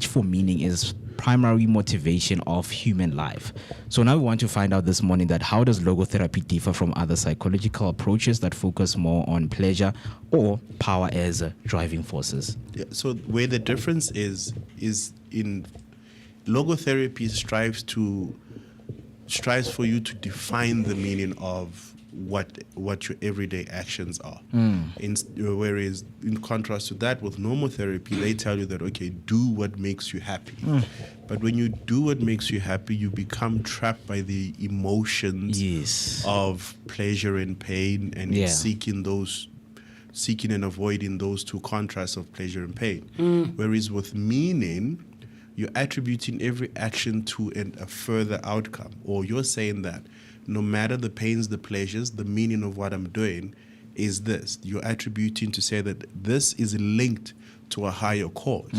for meaning is primary motivation of human life. So now we want to find out this morning that how does logotherapy differ from other psychological approaches that focus more on pleasure or power as driving forces? Yeah, so where the difference is in logotherapy strives for you to define the meaning of what your everyday actions are. Whereas in contrast to that, with normotherapy, they tell you that, okay, do what makes you happy. But when you do what makes you happy, you become trapped by the emotions of pleasure and pain, and seeking and avoiding those two contrasts of pleasure and pain. Whereas with meaning, you're attributing every action to a further outcome, or you're saying that no matter the pains, the pleasures, the meaning of what I'm doing is this. You're attributing to say that this is linked to a higher cause.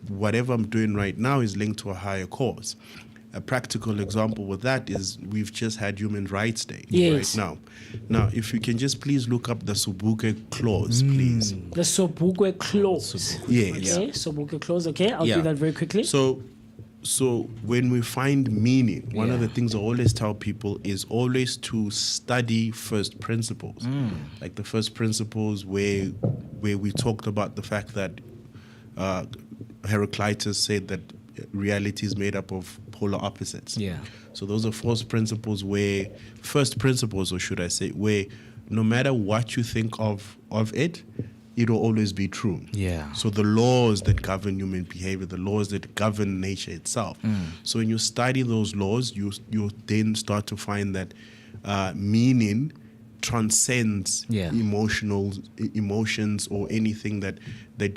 Whatever I'm doing right now is linked to a higher cause. A practical example with that is we've just had Human Rights Day right now. Now, if you can just please look up the Sobuke clause, please. The Sobuke clause. Yes. Okay, Sobuke clause. Okay, I'll do that very quickly. So when we find meaning, one of the things I always tell people is always to study first principles. Like the first principles where we talked about the fact that Heraclitus said that reality is made up of polar opposites. Yeah. So those are first principles, or should I say, where no matter what you think of it, it'll always be true. Yeah. So the laws that govern human behavior, the laws that govern nature itself. So when you study those laws, you then start to find that meaning transcends emotions or anything that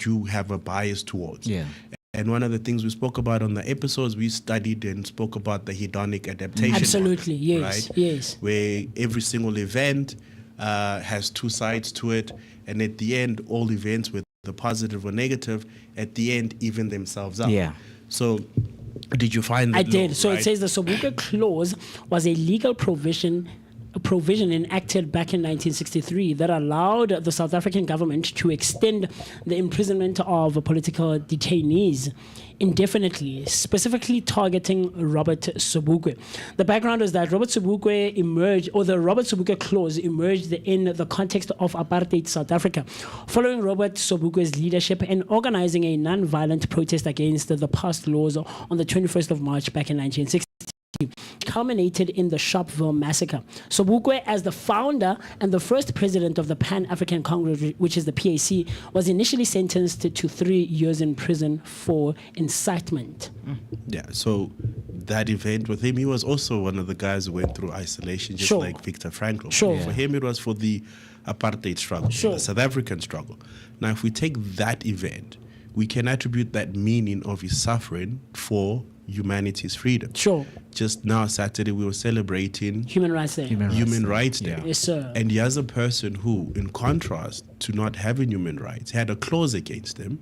you have a bias towards. Yeah. And one of the things we spoke about on the episodes, we studied and spoke about the hedonic adaptation. Absolutely, yes, right? yes. Where every single event has two sides to it, and at the end, all events, whether positive or negative, at the end, even themselves out. Yeah. So, did you find that? I did. So it says the Sobuke clause was a legal provision a provision enacted back in 1963 that allowed the South African government to extend the imprisonment of political detainees indefinitely, specifically targeting Robert Sobukwe. The background is that Robert Sobukwe emerged, or the Robert Sobukwe clause emerged in the context of apartheid South Africa, following Robert Sobukwe's leadership in organizing a non-violent protest against the passed laws on the 21st of March back in 1960. Culminated in the Sharpeville massacre. Sobukwe, as the founder and the first president of the Pan-African Congress, which is the PAC, was initially sentenced to 3 years in prison for incitement. Yeah, so that event with him, he was also one of the guys who went through isolation, just like Viktor Frankl. Sure. For him, it was for the apartheid struggle, the South African struggle. Now, if we take that event, we can attribute that meaning of his suffering for humanity's freedom. Sure. Just now, Saturday, we were celebrating Human Rights Day. Human Rights Day. Yes, sir. And he has a person who, in contrast to not having human rights, had a clause against him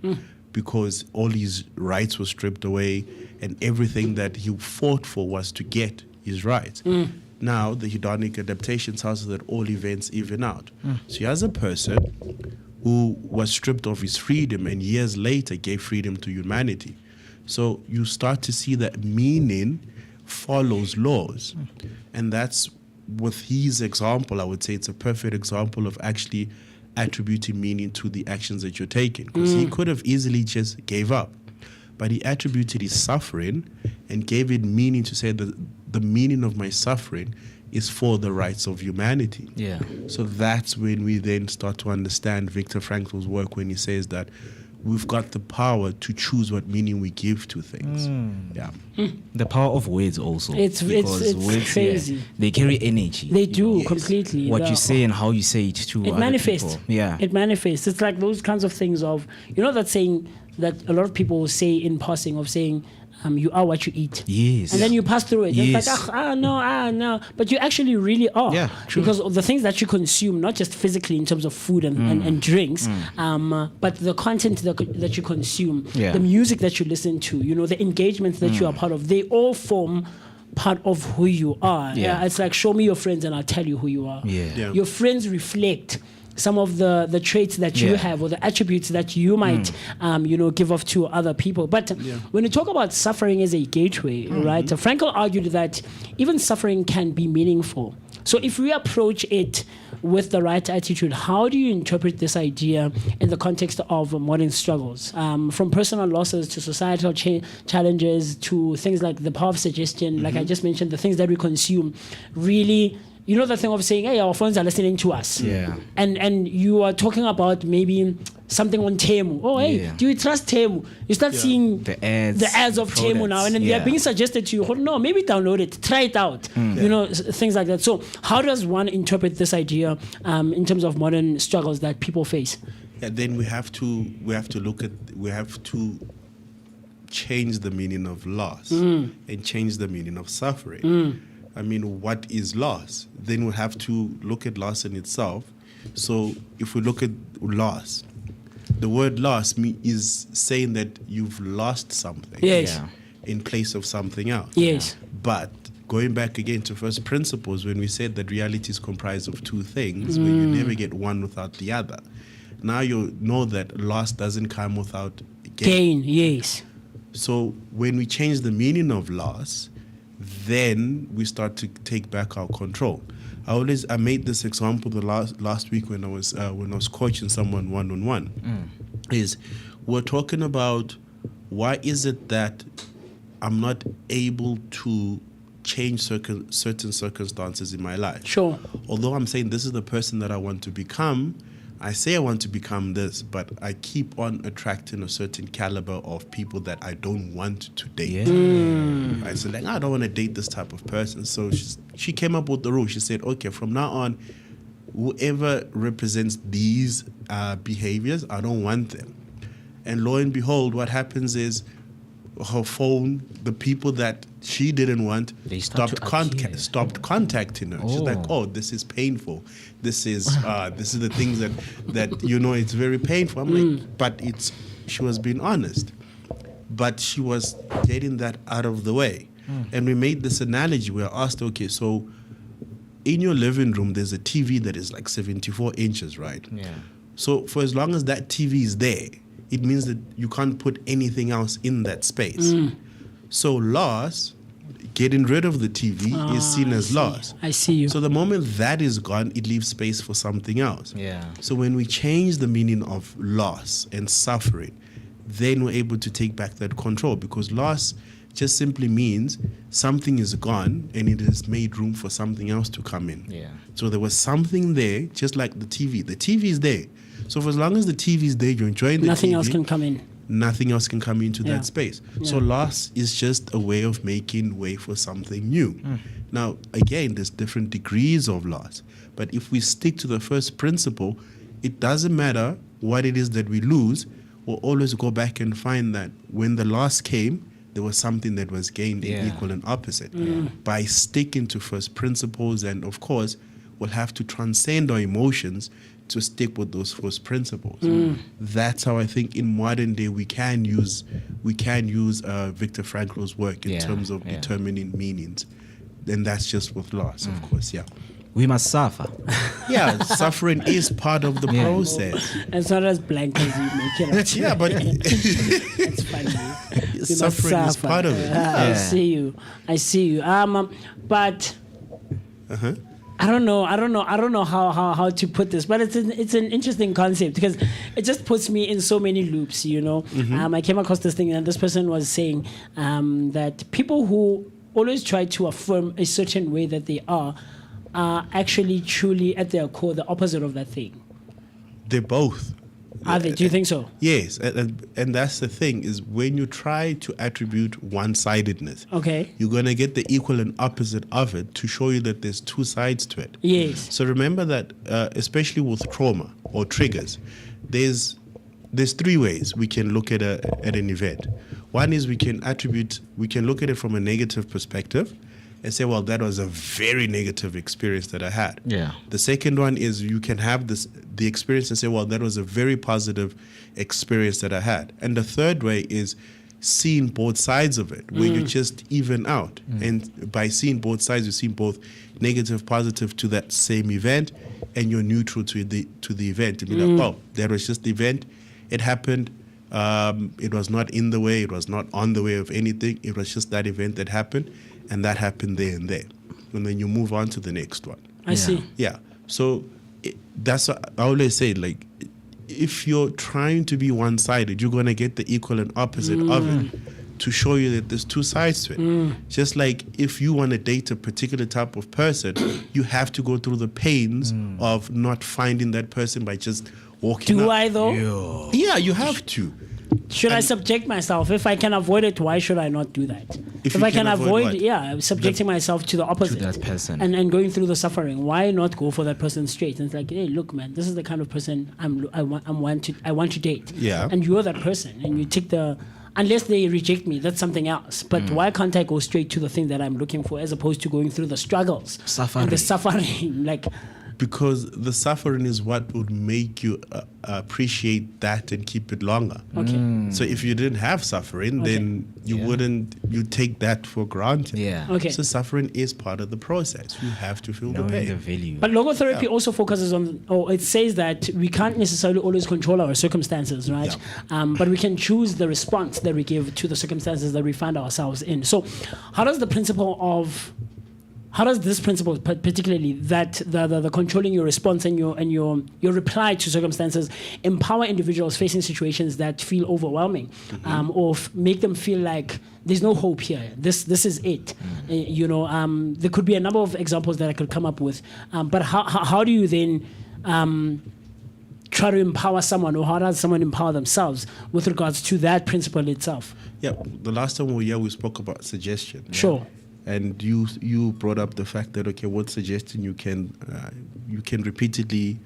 because all his rights were stripped away and everything that he fought for was to get his rights. Now, the hedonic adaptation tells us that all events even out. So he has a person who was stripped of his freedom and years later gave freedom to humanity. So you start to see that meaning follows laws. And that's, with his example, I would say it's a perfect example of actually attributing meaning to the actions that you're taking. Because he could have easily just gave up. But he attributed his suffering and gave it meaning to say that the meaning of my suffering is for the rights of humanity. Yeah. So that's when we then start to understand Viktor Frankl's work when he says that we've got the power to choose what meaning we give to things. Yeah. The power of words also. It's words, crazy. They carry energy. They do, completely. What you say and how you say it to it other manifests. people. Yeah. It manifests. It's like those kinds of things of, you know, that saying that a lot of people say in passing of saying, you are what you eat. Yes. And then you pass through it. Yes. It's like, no. But you actually really are. Yeah, true. Because of the things that you consume, not just physically in terms of food and drinks, but the content that you consume, the music that you listen to, you know, the engagements that you are part of, they all form part of who you are. Yeah. It's like, show me your friends and I'll tell you who you are. Yeah. Your friends reflect some of the traits that you have or the attributes that you might give off to other people. But when you talk about suffering as a gateway, right, Frankl argued that even suffering can be meaningful. So if we approach it with the right attitude, how do you interpret this idea in the context of modern struggles? From personal losses to societal challenges to things like the power of suggestion, like I just mentioned, the things that we consume really... You know the thing of saying, hey, our phones are listening to us. Yeah. And you are talking about maybe something on Temu. Oh, hey, do you trust Temu? You start seeing the ads of Temu now, and then they're being suggested to you. Oh, no, maybe download it, try it out. You know, things like that. So how does one interpret this idea in terms of modern struggles that people face? Yeah, then we have to change the meaning of loss and change the meaning of suffering. I mean, what is loss? Then we have to look at loss in itself. So if we look at loss, the word loss is saying that you've lost something in place of something else. Yes. But going back again to first principles, when we said that reality is comprised of two things, where you never get one without the other. Now you know that loss doesn't come without gain. Yes. So when we change the meaning of loss, then we start to take back our control. I made this example the last week when I was coaching someone one-on-one. Is we're talking about why is it that I'm not able to change certain circumstances in my life. Sure. Although I'm saying this is the person that I want to become, I say I want to become this, but I keep on attracting a certain caliber of people that I don't want to date. Right? So like, I don't want to date this type of person. So she came up with the rule. She said, okay, from now on, whoever represents these behaviors, I don't want them. And lo and behold, what happens is her phone, the people that she didn't want, stopped contacting her. She's like, oh, this is painful. This is the things that you know, it's very painful. I'm like, but she was being honest. But she was getting that out of the way. And we made this analogy where I asked, okay, so in your living room, there's a TV that is like 74 inches, right? Yeah. So for as long as that TV is there, it means that you can't put anything else in that space. So loss, getting rid of the TV is seen as loss. I see you. So the moment that is gone, it leaves space for something else. Yeah. So when we change the meaning of loss and suffering, then we're able to take back that control, because loss just simply means something is gone and it has made room for something else to come in. Yeah. So there was something there, just like the TV. The TV is there. So for as long as the TV is there, you're enjoying the Nothing TV. else can come in. Nothing else can come into Yeah. that space. Yeah. So loss is just a way of making way for something new. Now, again, there's different degrees of loss. But if we stick to the first principle, it doesn't matter what it is that we lose. We'll always go back and find that when the loss came, there was something that was gained in equal and opposite. By sticking to first principles, and of course, we'll have to transcend our emotions to stick with those first principles. That's how I think in modern day we can use Viktor Frankl's work in terms of determining meanings. And that's just with loss, of course, We must suffer. Yeah, suffering is part of the process. It's not as blank as you make it up. Yeah, but It's funny. You must suffering is suffer. part of it. I see you. But I don't know how to put this, but it's an interesting concept, because it just puts me in so many loops, you know. I came across this thing, and this person was saying that people who always try to affirm a certain way that they are actually truly at their core the opposite of that thing. They're both. Are they? Do you think so? Yes, and that's the thing, is when you try to attribute one-sidedness, Okay. you're going to get the equal and opposite of it to show you that there's two sides to it. Yes. So remember that, especially with trauma or triggers, there's three ways we can look at an event. One is we can look at it from a negative perspective and say, well, that was a very negative experience that I had. Yeah. The second one is you can have the experience and say, well, that was a very positive experience that I had. And the third way is seeing both sides of it, where you just even out. And by seeing both sides, you see both negative, positive to that same event, and you're neutral to the event. To be like, oh, that was just the event. It happened. It was not in the way. It was not on the way of anything. It was just that event that happened, and that happened there and there. And then you move on to the next one. I see. Yeah. So that's what I always say, like, if you're trying to be one-sided, you're going to get the equal and opposite of it to show you that there's two sides to it. Just like if you want to date a particular type of person, you have to go through the pains of not finding that person by just walking Do up. I though? Yeah, you have to. Should I subject myself? If I can avoid it, why should I not do that? If If you I can can avoid avoid, what? subjecting myself to the opposite. that person. And going through the suffering, why not go for that person straight? And it's like, hey, look, man, this is the kind of person I want to date. Yeah. And you're that person, and you take unless they reject me, that's something else. But why can't I go straight to the thing that I'm looking for, as opposed to going through the struggles and the suffering? Like, because the suffering is what would make you appreciate that and keep it longer. Okay. So if you didn't have suffering, then you take that for granted. Yeah. Okay. So suffering is part of the process. You have to feel the Knowing pain. the value. But logotherapy also focuses on, it says that we can't necessarily always control our circumstances, right? But we can choose the response that we give to the circumstances that we find ourselves in. So how does this principle, particularly that the controlling your response and your reply to circumstances, empower individuals facing situations that feel overwhelming, or make them feel like there's no hope here. This is it. There could be a number of examples that I could come up with. But how do you then try to empower someone, or how does someone empower themselves with regards to that principle itself? Yeah, the last time we spoke about suggestion. Yeah? Sure. And you brought up the fact that, okay, what suggestion you can repeatedly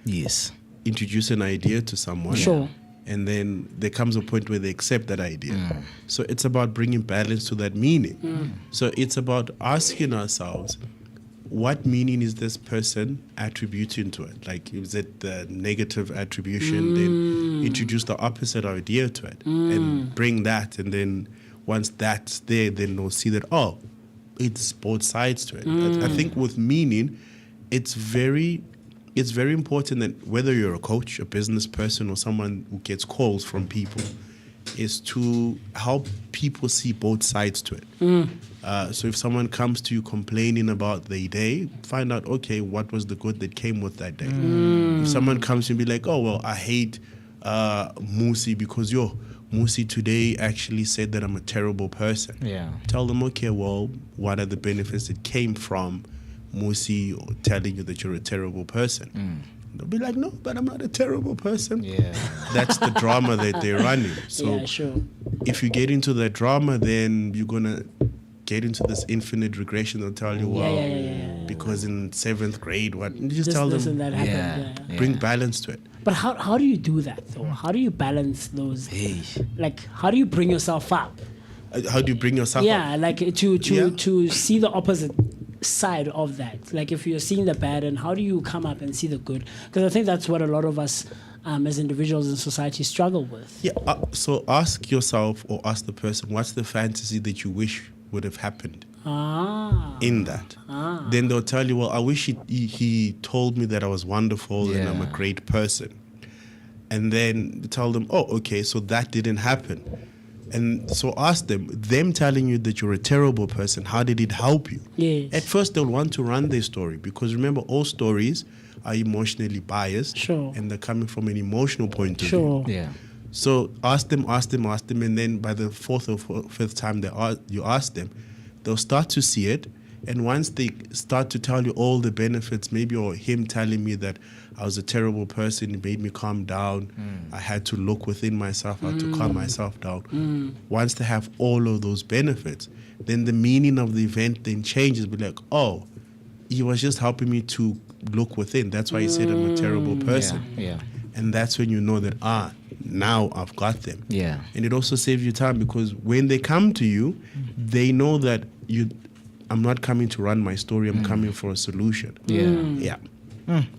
introduce an idea to someone. Sure. And then there comes a point where they accept that idea. So it's about bringing balance to that meaning. So it's about asking ourselves, what meaning is this person attributing to it? Like, is it the negative attribution? Then introduce the opposite idea to it and bring that. And then once that's there, then they'll see that, oh, it's both sides to it. I think with meaning, it's very important that whether you're a coach, a business person, or someone who gets calls from people, is to help people see both sides to it. So if someone comes to you complaining about their day, find out, okay, what was the good that came with that day? If someone comes to you and be like, oh, well, I hate Moocee because Moocee today actually said that I'm a terrible person. Yeah. Tell them, okay, well, what are the benefits that came from Moocee telling you that you're a terrible person? They'll be like, no, but I'm not a terrible person. Yeah. That's the drama that they're running. So Yeah, sure. if you get into that drama, then you're going to get into this infinite regression. They'll tell you, well, because in 7th grade, what? You just tell This them, and that happened. bring balance to it. But how do you do that though? How do you balance those? Like, how do you bring yourself up? How do you bring yourself up? Yeah, like to see the opposite side of that. Like if you're seeing the bad, and how do you come up and see the good? Because I think that's what a lot of us as individuals in society struggle with. Yeah. So ask yourself or ask the person, what's the fantasy that you wish would have happened in that? Then they'll tell you, well, I wish he told me that I was wonderful and I'm a great person. And then tell them, oh, okay, so that didn't happen. And so ask them telling you that you're a terrible person, how did it help you? Yes. At first, they'll want to run their story because remember, all stories are emotionally biased. Sure. And they're coming from an emotional point of Sure. view. Yeah. So ask them, and then by the 4th or 5th time you ask them, they'll start to see it. And once they start to tell you all the benefits, maybe or him telling me that I was a terrible person, it made me calm down, I had to look within myself, I had to calm myself down. Once they have all of those benefits, then the meaning of the event then changes. Be like, oh, he was just helping me to look within. That's why he said I'm a terrible person. Yeah. And that's when you know that, now I've got them. Yeah. And it also saves you time because when they come to you, they know that I'm not coming to run my story, I'm coming for a solution. Yeah.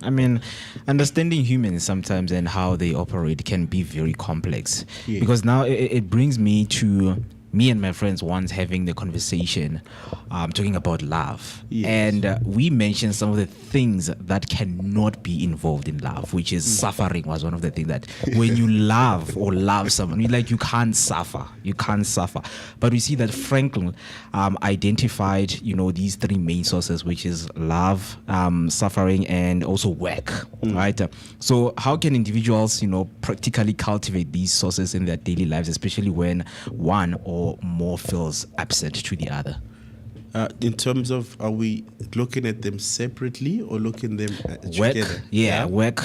I mean, understanding humans sometimes and how they operate can be very complex. Yeah. Because now it brings me to me and my friends once having the conversation talking about love. Yes. And we mentioned some of the things that cannot be involved in love, which is suffering was one of the things that when you love or love someone, you can't suffer. You can't suffer. But we see that Franklin identified, these 3 main sources, which is love, suffering, and also work, right? So how can individuals, practically cultivate these sources in their daily lives, especially when one or more feels absent to the other? In terms of, are we looking at them separately or looking at them Work, together? work,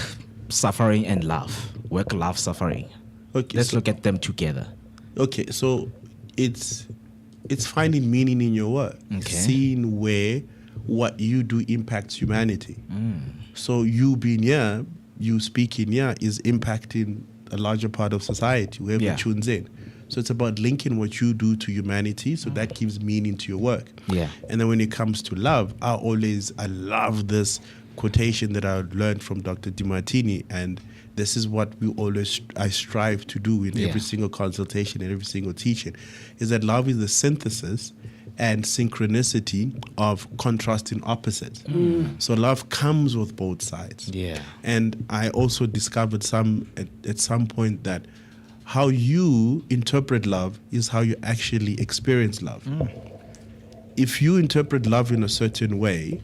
suffering, and love. Work, love, suffering. Okay, Let's look at them together. Okay, so it's finding meaning in your work, seeing where what you do impacts humanity. So you being here, you speaking here is impacting a larger part of society, whoever tunes in. So it's about linking what you do to humanity, so that gives meaning to your work. Yeah. And then when it comes to love, I love this quotation that I learned from Dr. DiMartini, and this is what I strive to do in every single consultation and every single teaching, is that love is the synthesis and synchronicity of contrasting opposites. So love comes with both sides. Yeah. And I also discovered at some point that how you interpret love is how you actually experience love. If you interpret love in a certain way,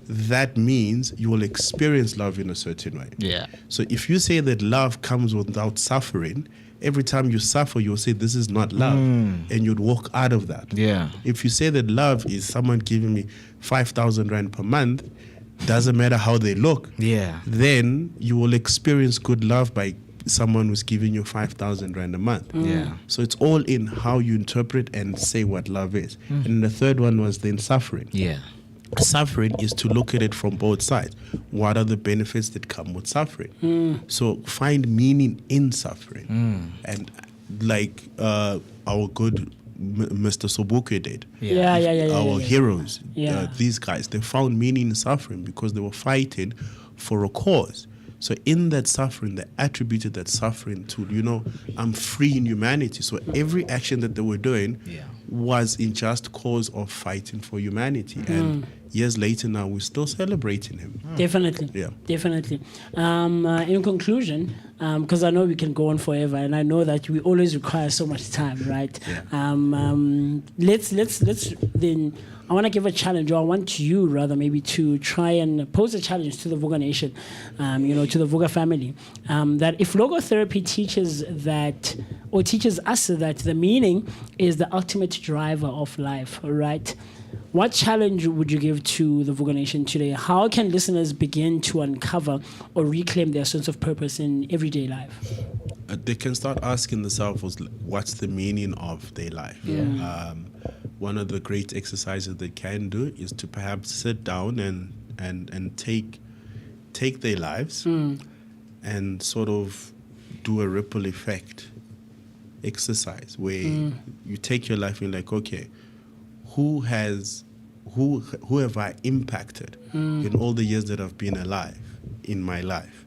that means you will experience love in a certain way. Yeah. So if you say that love comes without suffering, every time you suffer, you'll say this is not love, and you'd walk out of that. Yeah. If you say that love is someone giving me 5,000 Rand per month, doesn't matter how they look, then you will experience good love by someone who's giving you 5,000 Rand a month. Yeah. So it's all in how you interpret and say what love is. And the third one was then suffering. Yeah. Suffering is to look at it from both sides. What are the benefits that come with suffering? So find meaning in suffering. And like our good Mr. Sobuke did. Our heroes, these guys, they found meaning in suffering because they were fighting for a cause. So in that suffering, they attributed that suffering to, I'm free in humanity. So every action that they were doing was in just cause of fighting for humanity. And years later now, we're still celebrating him. Definitely. Yeah. Definitely. In conclusion, because I know we can go on forever, and I know that we always require so much time, right? Let's then. I want to give a challenge, or I want you rather maybe to try and pose a challenge to the Vooka Nation, to the Vooka family, that if logotherapy teaches that, or teaches us that the meaning is the ultimate driver of life, right? What challenge would you give to the Vooka Nation today? How can listeners begin to uncover or reclaim their sense of purpose in everyday life? They can start asking themselves, what's the meaning of their life? One of the great exercises they can do is to perhaps sit down and take their lives and sort of do a ripple effect exercise where you take your life and you're like, okay, who have I impacted in all the years that I've been alive in my life?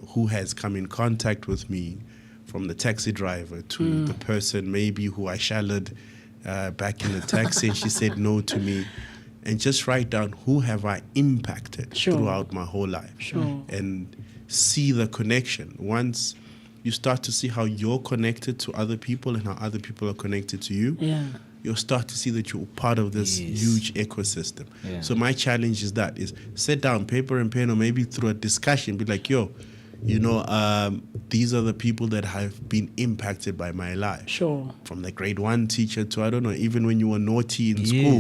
Who has come in contact with me, from the taxi driver to the person maybe who I shallowed back in the taxi and she said no to me, and just write down who have I impacted throughout my whole life, and see the connection. Once you start to see how you're connected to other people and how other people are connected to you, you'll start to see that you're part of this huge ecosystem. So my challenge is sit down, paper and pen, or maybe through a discussion, be like, these are the people that have been impacted by my life. From the grade 1 teacher to, I don't know, even when you were naughty in school.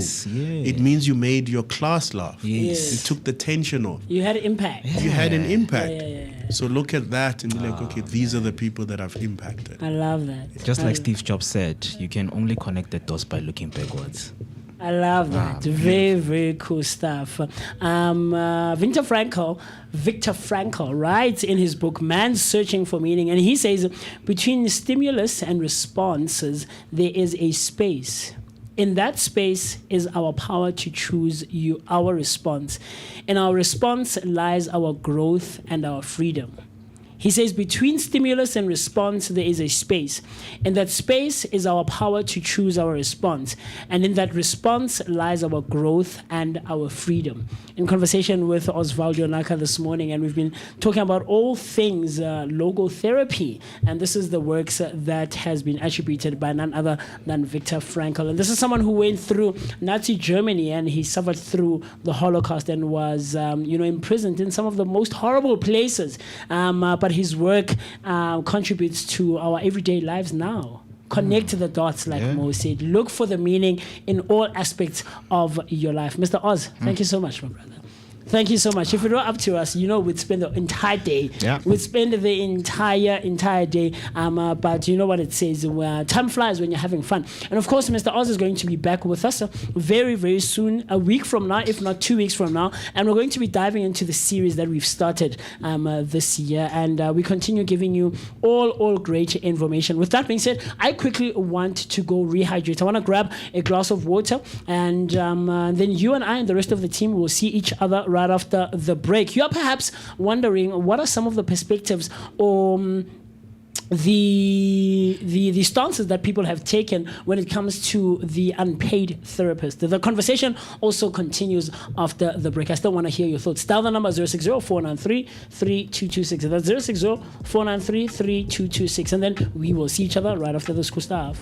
It means you made your class laugh. You took the tension off. You had an impact. You had an impact. So look at that and be like, okay, these are the people that I've impacted. I love that. Just like Steve Jobs said, you can only connect the dots by looking backwards. I love that. Very, very cool stuff. Viktor Frankl writes in his book, Man's Searching for Meaning, and he says, between stimulus and responses, there is a space. In that space is our power to choose our response. In our response lies our growth and our freedom. He says, between stimulus and response, there is a space. In that space is our power to choose our response. And in that response lies our growth and our freedom. In conversation with Osvaldo Naka this morning, and we've been talking about all things logotherapy. And this is the works that has been attributed by none other than Viktor Frankl. And this is someone who went through Nazi Germany, and he suffered through the Holocaust and was, imprisoned in some of the most horrible places. But his work contributes to our everyday lives now. Connect the dots, like Mo said. Look for the meaning in all aspects of your life. Mr. Oz, thank you so much, my brother. Thank you so much. If it were up to us, we'd spend the entire day. We'd spend the entire day. But you know what it says, time flies when you're having fun. And of course, Mr. Oz is going to be back with us very, very soon, a week from now, if not 2 weeks from now. And we're going to be diving into the series that we've started this year. And we continue giving you all great information. With that being said, I quickly want to go rehydrate. I want to grab a glass of water. And then you and I and the rest of the team will see each other right after the break. You're perhaps wondering, what are some of the perspectives or the stances that people have taken when it comes to the unpaid therapist? The conversation also continues after the break. I still want to hear your thoughts. Dial the number 060-493-3226. That's 060-493-3226. And then we will see each other right after this cool stuff.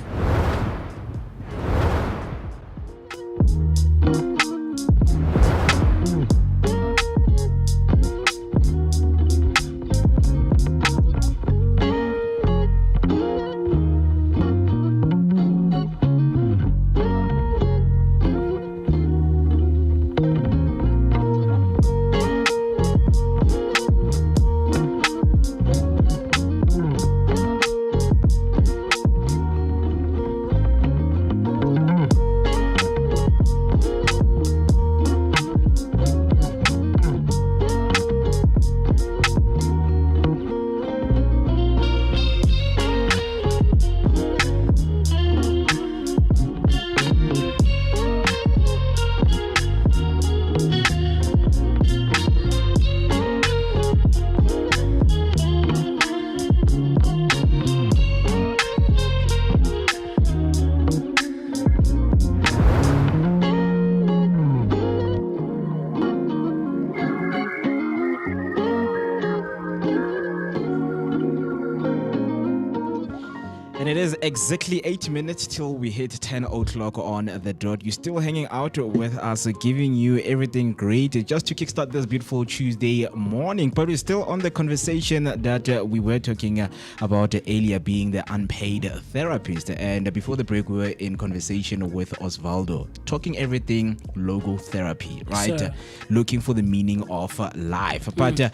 exactly 8 minutes till we hit 10 o'clock on the dot. You're still hanging out with us, giving you everything great just to kickstart this beautiful Tuesday morning. But we're still on the conversation that we were talking about earlier, being the unpaid therapist. And before the break, we were in conversation with Osvaldo, talking everything logotherapy, right? Sure. Looking for the meaning of life. But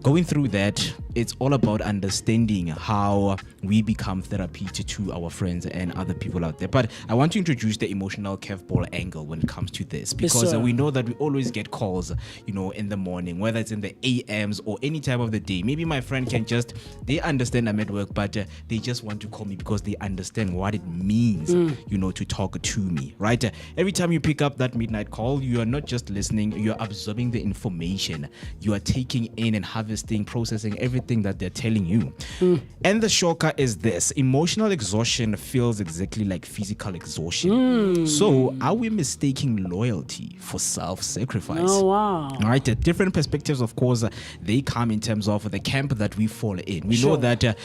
going through that, it's all about understanding how we become therapy to our friends and other people out there. But I want to introduce the emotional curveball angle when it comes to this, because we know that we always get calls, in the morning, whether it's in the AMs or any time of the day. Maybe my friend they understand I'm at work, but they just want to call me because they understand what it means, to talk to me, right? Every time you pick up that midnight call, you are not just listening, you are absorbing the information. You are taking in and harvesting, processing everything that they're telling you. And the shocker is this: emotional exhaustion feels exactly like physical exhaustion. So are we mistaking loyalty for self-sacrifice? Oh, wow. Right, different perspectives, of course, they come in terms of the camp that we fall in. We know that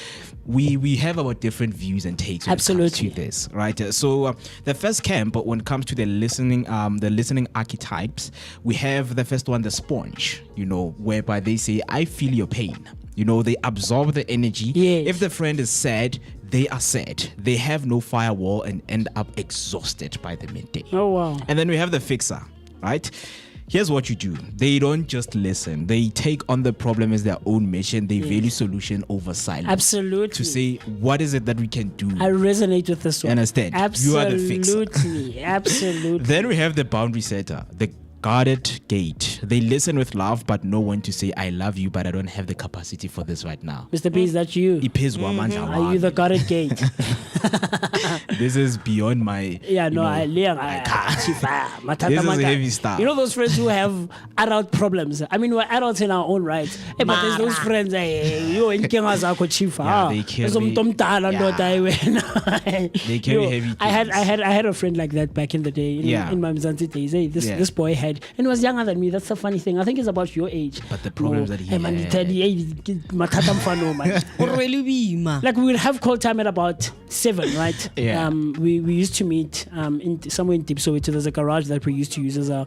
we have our different views and takes when it comes to this, right? So the first camp, when it comes to the listening archetypes, we have the first one, the sponge, whereby they say, I feel your pain. They absorb the energy. Yes. If the friend is sad, they are sad. They have no firewall and end up exhausted by the midday. Oh, wow. And then we have the fixer, right? Here's what you do. They don't just listen. They take on the problem as their own mission. They value solution over silence. Absolutely. To say, what is it that we can do? I resonate with this one. Understand? Absolutely. You are the fixer. Absolutely. Then we have the boundary setter, the guarded gate. They listen with love, but know when to say, I love you, but I don't have the capacity for this right now. Mr. B, is that you? Are you the guarded gate? This is beyond my... I can't. This is heavy stuff. Those friends who have adult problems. I mean, we're adults in our own right. But there's those friends, they carry heavy I had a friend like that back in the day in my Mzansi days. This boy had, and he was younger than me. That's the funny thing. I think he's about your age. But the problems that he had. Like, we would have call time at about 7, right? Yeah. We used to meet somewhere in Dipso. There's a garage that we used to use as our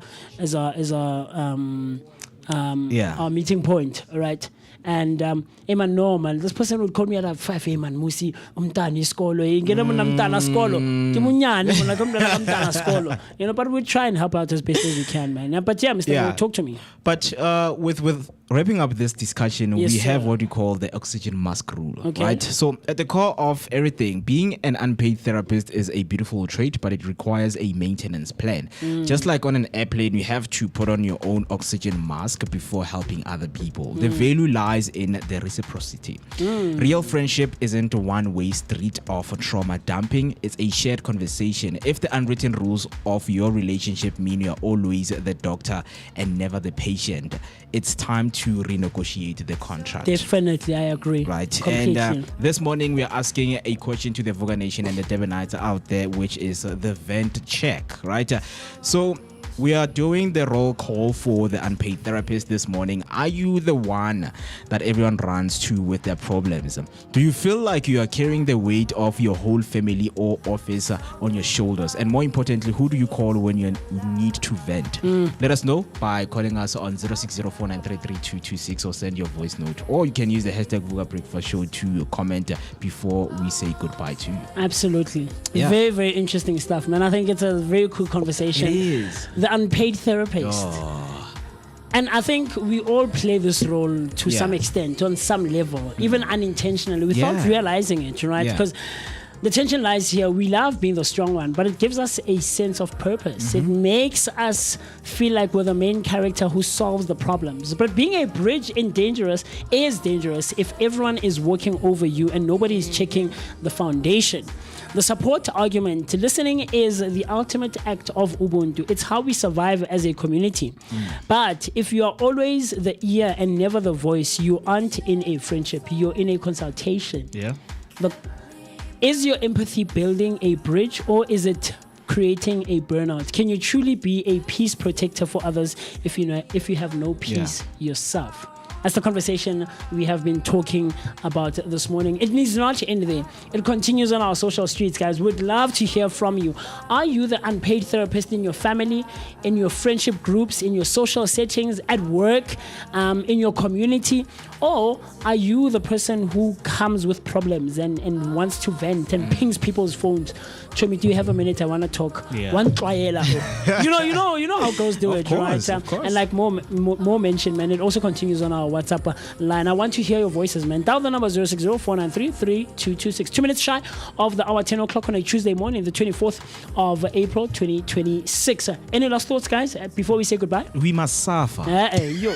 meeting point, right? And man, normal. This person would call me at 5 a.m. and Moocee, umntana iskolo. Ngena mna mntana skolo. Timunyane mna kamntana skolo. But we try and help out as best as we can, man. But Mr. Talk to me. But with wrapping up this discussion, we have what we call the oxygen mask rule, right? So at the core of everything, being an unpaid therapist is a beautiful trait, but it requires a maintenance plan. Just like on an airplane, you have to put on your own oxygen mask before helping other people. The value lies in the reciprocity. Real friendship isn't a one-way street of trauma dumping. It's a shared conversation. If the unwritten rules of your relationship mean you're always the doctor and never the patient, it's time to renegotiate the contract. Definitely, I agree. Right. Completely. And this morning we're asking a question to the Vooka Nation and the Debonites out there, which is the vent check, right? So we are doing the roll call for the unpaid therapist this morning. Are you the one that everyone runs to with their problems? Do you feel like you are carrying the weight of your whole family or office on your shoulders? And more importantly, who do you call when you need to vent? Let us know by calling us on 0604933226 or send your voice note. Or you can use the hashtag Vooka Breakfast Show to comment before we say goodbye to you. Absolutely. Very, very interesting stuff, man. I think it's a very cool conversation. It is. The unpaid therapist. And I think we all play this role to some extent, on some level, even unintentionally, without realizing it, right? Because the tension lies here. We love being the strong one, but it gives us a sense of purpose. It makes us feel like we're the main character who solves the problems. But being a bridge is dangerous if everyone is walking over you and nobody is checking the foundation. The support argument, listening is the ultimate act of Ubuntu. It's how we survive as a community. But if you are always the ear and never the voice, you aren't in a friendship, you're in a consultation. Look, is your empathy building a bridge, or is it creating a burnout? Can you truly be a peace protector for others if you have no peace yourself? That's the conversation we have been talking about this morning. It needs not to end there. It continues on our social streets, guys. We'd love to hear from you. Are you the unpaid therapist in your family, in your friendship groups, in your social settings, at work, in your community? Or are you the person who comes with problems and wants to vent and pings people's phones? Chomi, do you have a minute? I want to talk. Yeah. One triela. you know how girls do it, right? Of course. And like more mentioned, man, it also continues on our WhatsApp line. I want to hear your voices, man. Dial the number 060-493-3226. 2 minutes shy of the hour, 10 o'clock on a Tuesday morning, the 24th of April, 2026. Any last thoughts, guys, before we say goodbye? We must suffer. Yo.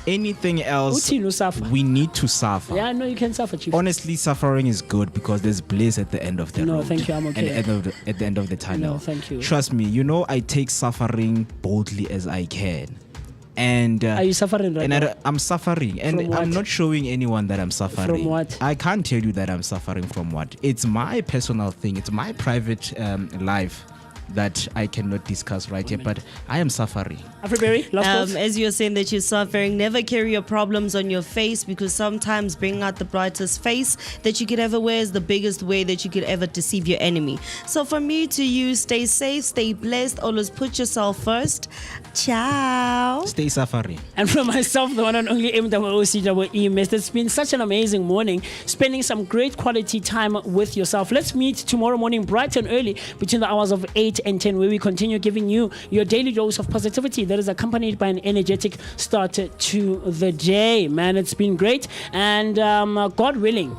Anything else, we need to suffer. Yeah, no, you can suffer, Chief. Honestly, suffering is good because there's bliss at the end of the road. No, thank you, I'm okay. And at the end of the tunnel. No, thank you. Trust me, I take suffering boldly as I can. And are you suffering right now? I'm suffering, and I'm not showing anyone that I'm suffering. From what? I can't tell you that I'm suffering from what. It's my personal thing. It's my private life that I cannot discuss right here, but I am suffering. Afriberry, last thoughts? As you're saying that you're suffering, never carry your problems on your face, because sometimes bringing out the brightest face that you could ever wear is the biggest way that you could ever deceive your enemy. So from me to you, stay safe, stay blessed, always put yourself first. Ciao. Stay suffering. And from myself, the one and only MWOCWE, it's been such an amazing morning, spending some great quality time with yourself. Let's meet tomorrow morning bright and early between the hours of 8 and 10, where we continue giving you your daily dose of positivity that is accompanied by an energetic start to the day. Man, it's been great. And God willing,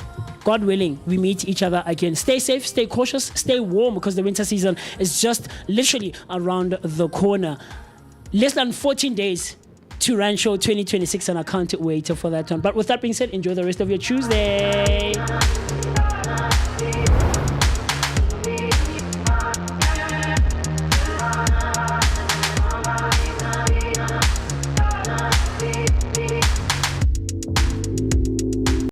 we meet each other again. Stay safe, stay cautious, stay warm, because the winter season is just literally around the corner. Less than 14 days to Rancho 2026, and I can't wait for that one. But with that being said, enjoy the rest of your Tuesday.